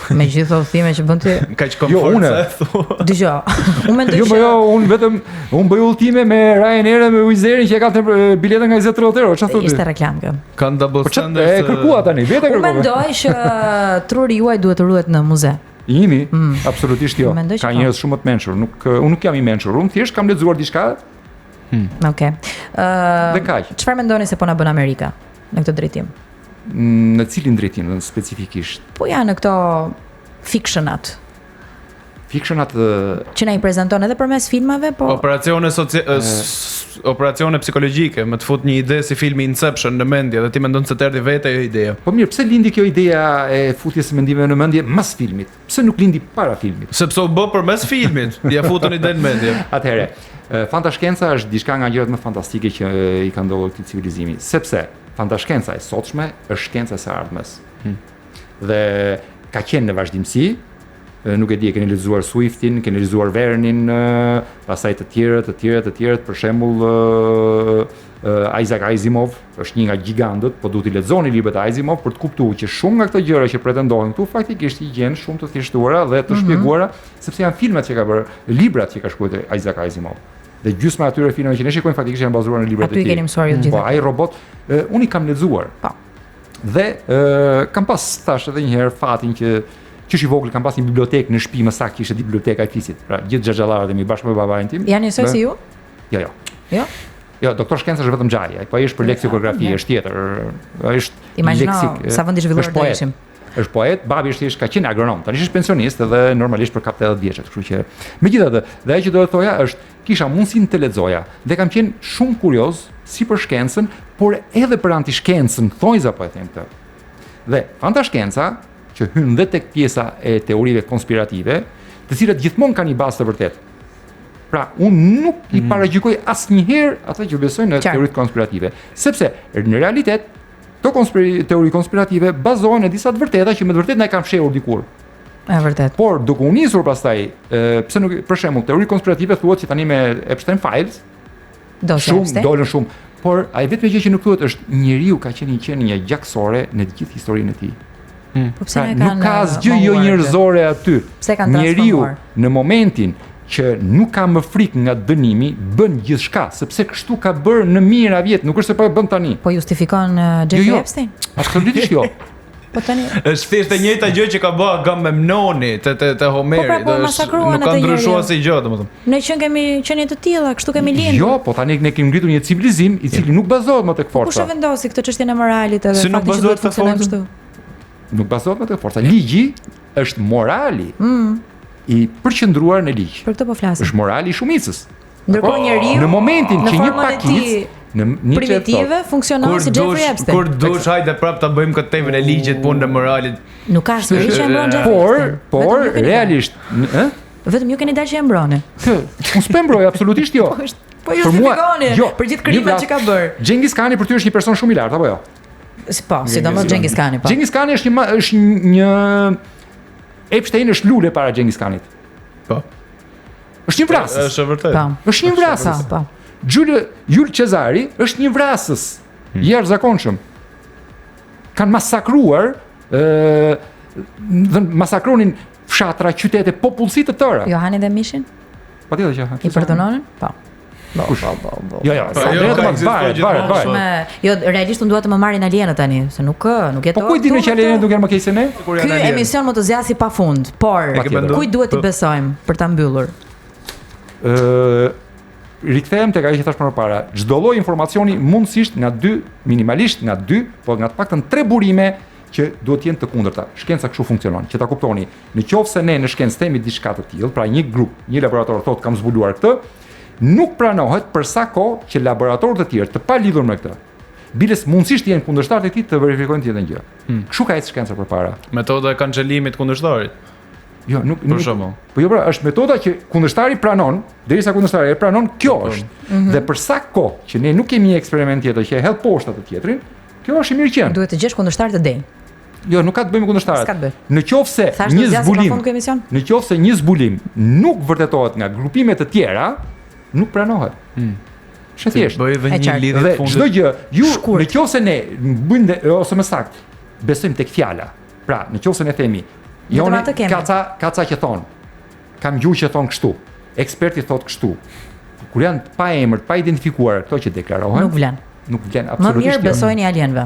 Me gjithë udhëtime që bën ti. Kaq Jo, komfort une. se thua. Dgjoj. Unë mendoj Jo, po që jo, unë vetëm bëj udhëtime me Ryanair dhe me Wizz Air që e kanë biletën nga 20-30 euro. Çfarë thotë? ishte reklam kjo. Kanë double Po çfarë standards. e kërkua tani? Vetë e Unë kërkova. mendoj që truri juaj duhet të ruhet në muze. Jemi, absolutisht jo. Mendoj që Ka po. njerëz shumë të mençur, unë nuk jam i mençur, unë thjesht kam lexuar diçka Okej. dhe kaq. Çfarë mendoni se po na bën Amerika në këtë drejtim? Në cilin drejtim specifikisht? Po janë në këto fictionat Fictionat që na i prezanton edhe përmes filmave, po Operacione psikologjike, më të fut një ide si filmi Inception në mendje dhe ti mendon se të erdhi vetë ajo ideja. Po mirë, pse lindi kjo ideja e futjes së mendimeve në mendje mas filmit? Pse nuk lindi para filmit? Sepse u bë përmes filmit, ja futën idenë në mendje. Atëherë, fantashkenca është diçka nga gjërat më fantastike që i ka ndodhur këtij civilizimi, sepse fantashkenca e sotshme është shkenca e së ardhmes. Dhe ka qenë në vazhdimsi nuk e di, keni lexuar Swiftin, keni lexuar Vernin, pastaj të tjerët, për shembull Isaac Asimov është një nga gjigantët, po duhet i lexoni librat e Asimov për të kuptuar që shumë nga këto gjëra që pretendohen këtu faktikisht i gjen shumë të thjeshtuara dhe të shpjeguara, sepse janë filmat që ka bërë, librat që ka shkruar Isaac Asimov. Dhe gjysma atyre filmave që ne shikojmë faktikisht janë bazuar në librat e tij. Aty keni mësuar ju gjithë. Po, ai robot, unë i kam lexuar. Po. Dhe kam pas tash edhe një herë fatin që qysh i vogël kam pas një bibliotekë në shtëpi, më saktë ishte biblioteka e fisit. Pra gjithë xhaxhallarat e mi bashkë me babain tim. Janë njësoj si ju? Jo. Jo? Jo, doktor shkenca është vetëm xhaji, ai po ai është për leksikografi, është tjetër. Ai është Imagjino sa vend i zhvilluar do ishim. Është poet, babi është ka qenë agronom, tani është pensionist dhe normalisht për kap 80 vjeç, kështu që megjithatë, dhe ajo që do të thoja është kisha mundësinë të lexoja dhe kam qenë shumë kurioz si për shkencën, por edhe për antishkencën, thonjza po e them këtë. Dhe fantashkenca që hyn dhe tek pjesa e teorive konspirative, të cilat gjithmonë kanë një bazë të vërtetë. Pra, unë nuk i paragjykoj asnjëherë ata që besojnë në teoritë konspirative, sepse në realitet teori konspirative bazohen në disa të vërteta që me të vërtetë na e kanë fshehur dikur. E vërtet. Por duke u nisur pastaj, pse nuk, për shembull, teori konspirative thuhet që tani me Epstein Files dolën shumë, por ai vetëm gjë që nuk thuhet është njeriu ka qenë një gjaksore në të gjithë historinë e tij. Po pse nuk ka asgjë jo njerëzore aty. Pse kanë njeriu në momentin që nuk ka më frikë nga dënimi, bën gjithçka, sepse kështu ka bërë në mijëra vjet, nuk është se po e bën tani. Po justifikon Jeffrey Epstein? Absolutisht jo. Po tani është thjesht e njëjta gjë që ka bë Agamemnoni te Homeri, nuk ka ndryshuar si gjë, domethënë. Ne kemi qenë të tilla, kështu kemi lindur. Jo, po tani ne kemi ngritur një civilizim i cili nuk bazohet më tek forca. Kush e vendosi këtë çështjen e moralit edhe fakti që duhet të funksionojë kështu? Nuk bazohet më tek forca. Ligji është morali. I përqendruar në ligj. Për këtë po flasim. Është morali i shumicës. Ndërkohë njeriu në momentin që një pakicë në primitive funksionon si Jeffrey Epstein. Kur dush hajde prap ta bëjmë këtë temën e ligjit punë në moralit. Nuk ka asnjë që mbron Jeffrey Epstein. Por realisht, vetëm ju keni dalë që e mbroni. Unë s'po mbroj absolutikisht jo. Po justifikoni për gjithë krimet që ka bërë. Xhengis Khani për ty është një person shumë i lartë apo jo? Po, sidomos Xhengis Khani po. Xhengis Khani është një Epstein është lule para Xhengis Khanit. Po. Është një vrasës. Është vërtet. Është një vrasës. Po. Jules Cezari është një vrasës. I jashtëzakonshëm. Kanë masakruar, masakronin fshatra, qytete, popullsi të tëra. Johani dhe Mishin? Patjetër që. I përdononin? Po. Jo, varet. Jo, realisht unë dua të më marrin alienët tani, se nuk jeton. Po kujt dinë që alienët nuk janë më keq se ne? Ky emision më të zgjasi pafund, por kujt duhet i besojmë për ta mbyllur? Rikthehem tek ajo që thash më parë. Çdo lloj informacioni mundësisht minimalisht nga 2, po nga të paktën 3 burime që duhet të jenë të kundërta. Shkenca kështu funksionon. Që ta kuptoni, nëse ne në shkencë themi diçka të tillë, pra një grup, një laborator thotë kam zbuluar këtë, nuk pranohet për sa kohë që laboratorët e tjerë të palidhur me këtë. Biles mundësisht janë kundërshtarët e tij të verifikojnë tjetër gjë. Kështu ka ecë shkenca përpara. Metoda e kancelimit kundërshtarit. Jo, nuk për shembull. Po jo, pra, është metoda që kundërshtari pranon, derisa kundërshtari e pranon, kjo është. Dhe për sa kohë që ne nuk kemi një eksperiment tjetër që e hedh poshtë atë tjetrin, kjo është i mirë qenë. Duhet të gjesh kundërshtar të denj. Jo, nuk ka të bëjë me kundërshtarët. Në qoftë se një zbulim nuk vërtetohet nga grupime të tjera, nuk pranohet. Është thjesht. Bëj edhe një lidhje të fundit. Çdo gjë, në qoftë se ne bëjmë ose më saktë, besojmë tek fjala. Pra, në qoftë se ne themi, joni kaca që thon, kam gjuhë që thon kështu, eksperti thot kështu. Kur janë pa emër, pa identifikuar këto që deklarohen, nuk vlen absolutisht. Më mirë besojeni alienëve.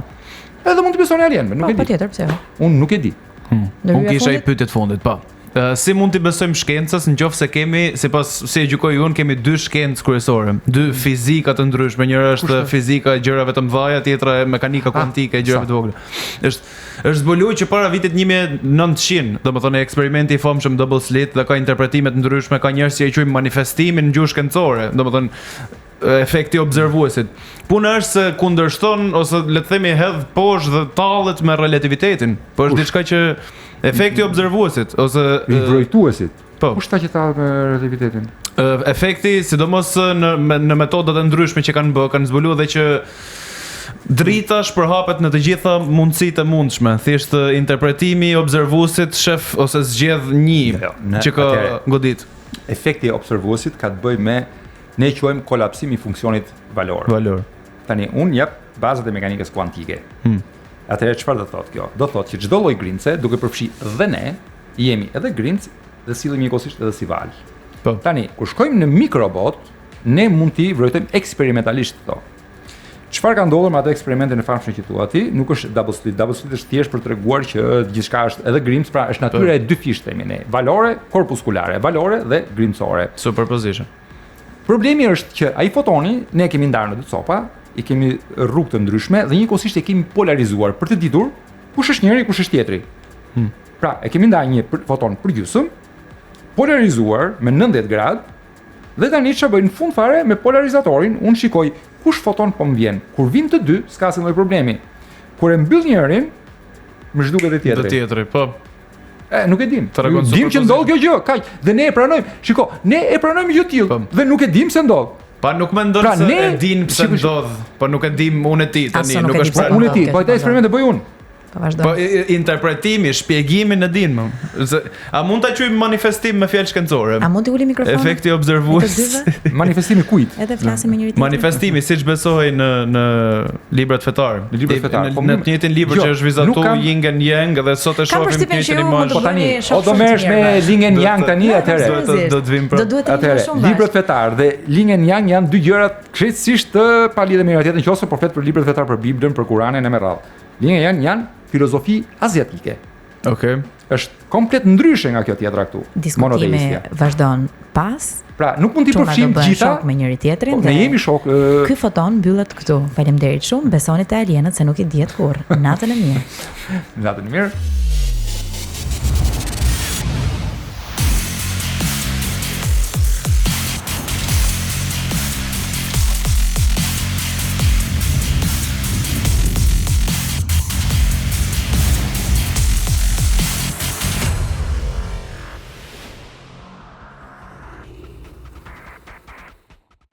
Edhe mund të besoni alienëve, nuk e di. Patjetër, pse jo? Unë nuk e di. Unë kisha i pyetje të fundit, po. Si mund të besojmë shkencës nëse kemi, sipas si e gjykoj unë, kemi 2 shkencë kryesore, 2 fizika të ndryshme, njëra është fizika e gjërave të mëdha, tjetra e mekanika kuantike e gjërave të vogla. Është zbuluar që para vitit 1900, domethënë eksperimenti i famshëm double slit dhe ka interpretime të ndryshme, ka njerëz që e quajnë manifestimin në gjuhë shkencore, domethënë efekti observuesit. Puna është se kundërshton ose le të themi hedh poshtë dhe tallet me relativitetin, po është diçka që efekti observuesit ose i vrojtuesit. Po. Kush ta që ta me relativitetin? Efekti, sidomos në metodat e ndryshme që kanë zbuluar dhe që drita shpërhapet në të gjitha mundësitë e mundshme. Thjesht interpretimi i observuesit shef ose zgjedh një që ka godit. Efekti i observuesit ka të bëjë me ne quajmë kolapsim i funksionit valor. Tani unë jap bazat e mekanikës kuantike. Atëherë çfarë do thotë kjo? Do thotë që çdo lloj grince, duke përfshi dhe ne, jemi edhe grinc dhe sillemi njëkohësisht edhe si val. Po. Tani, kur shkojmë në mikrobot, ne mund t'i vërtetojmë eksperimentalisht këto. Çfarë ka ndodhur me atë eksperimentin e famshëm që thua ti? Nuk është double slit. Double slit është thjesht për treguar që gjithçka është edhe grimc, pra është natyra e dy fish themi ne, valore, korpuskulare, valore dhe grimcore. Superposition. Problemi është që ai fotoni ne kemi ndarë në dy copa, i kemi rrugë të ndryshme dhe njëkohësisht e kemi polarizuar për të ditur kush është njëri, kush është tjetri. Pra, e kemi ndarë një foton për gjysmë, polarizuar me 90 gradë, dhe tani çfarë bëj në fund fare me polarizatorin, unë shikoj kush foton po më vjen. Kur vin të dy, s'ka asnjë problem. Kur e mbyll njërin, më zhduket edhe tjetri. Tjetri, po. Nuk e dim. Dim që ndodh kjo gjë, kaq. Dhe ne e pranojmë. Shiko, ne e pranojmë gjë të tillë dhe nuk e dim se ndodh. Pa nuk mendon se e din pse ndodh, po nuk e dim unë e ti tani, nuk është unë e ti, po këtë eksperiment e bëj unë. Po interpretimi, shpjegimin e din më. A mund ta quajmë manifestim me fjalë shkencore? A mund t'i ulim mikrofonin? Efekti observues. Manifestimi kujt? Edhe flasim me njëri tjetrin. Manifestimi siç besohej në librat fetar. Në librat fetar. Në të njëjtin libër që është vizatuar Yin and Yang dhe sot e shohim të njëjtin imazh. Po tani, o do merresh me Yin and Yang tani atëherë. Do të vim pra. Do duhet të atëherë, librat fetar dhe Yin and Yang janë dy gjëra krejtësisht të palidhur me njëra tjetrën, nëse po flet për librat fetar, për Biblën, për Kuranin e me radhë. Yin and Yang janë filozofi aziatike. Okej. Është komplet ndryshe nga kjo tjetra këtu. Diskutimi vazhdon pas. Pra, nuk mund t'i përfshim gjitha me njëri tjetrin. Ne jemi shok. Ky foton mbyllet këtu. Faleminderit shumë. Besoni te alienët se nuk i dihet kurrë. Natën e mirë. Natën e mirë.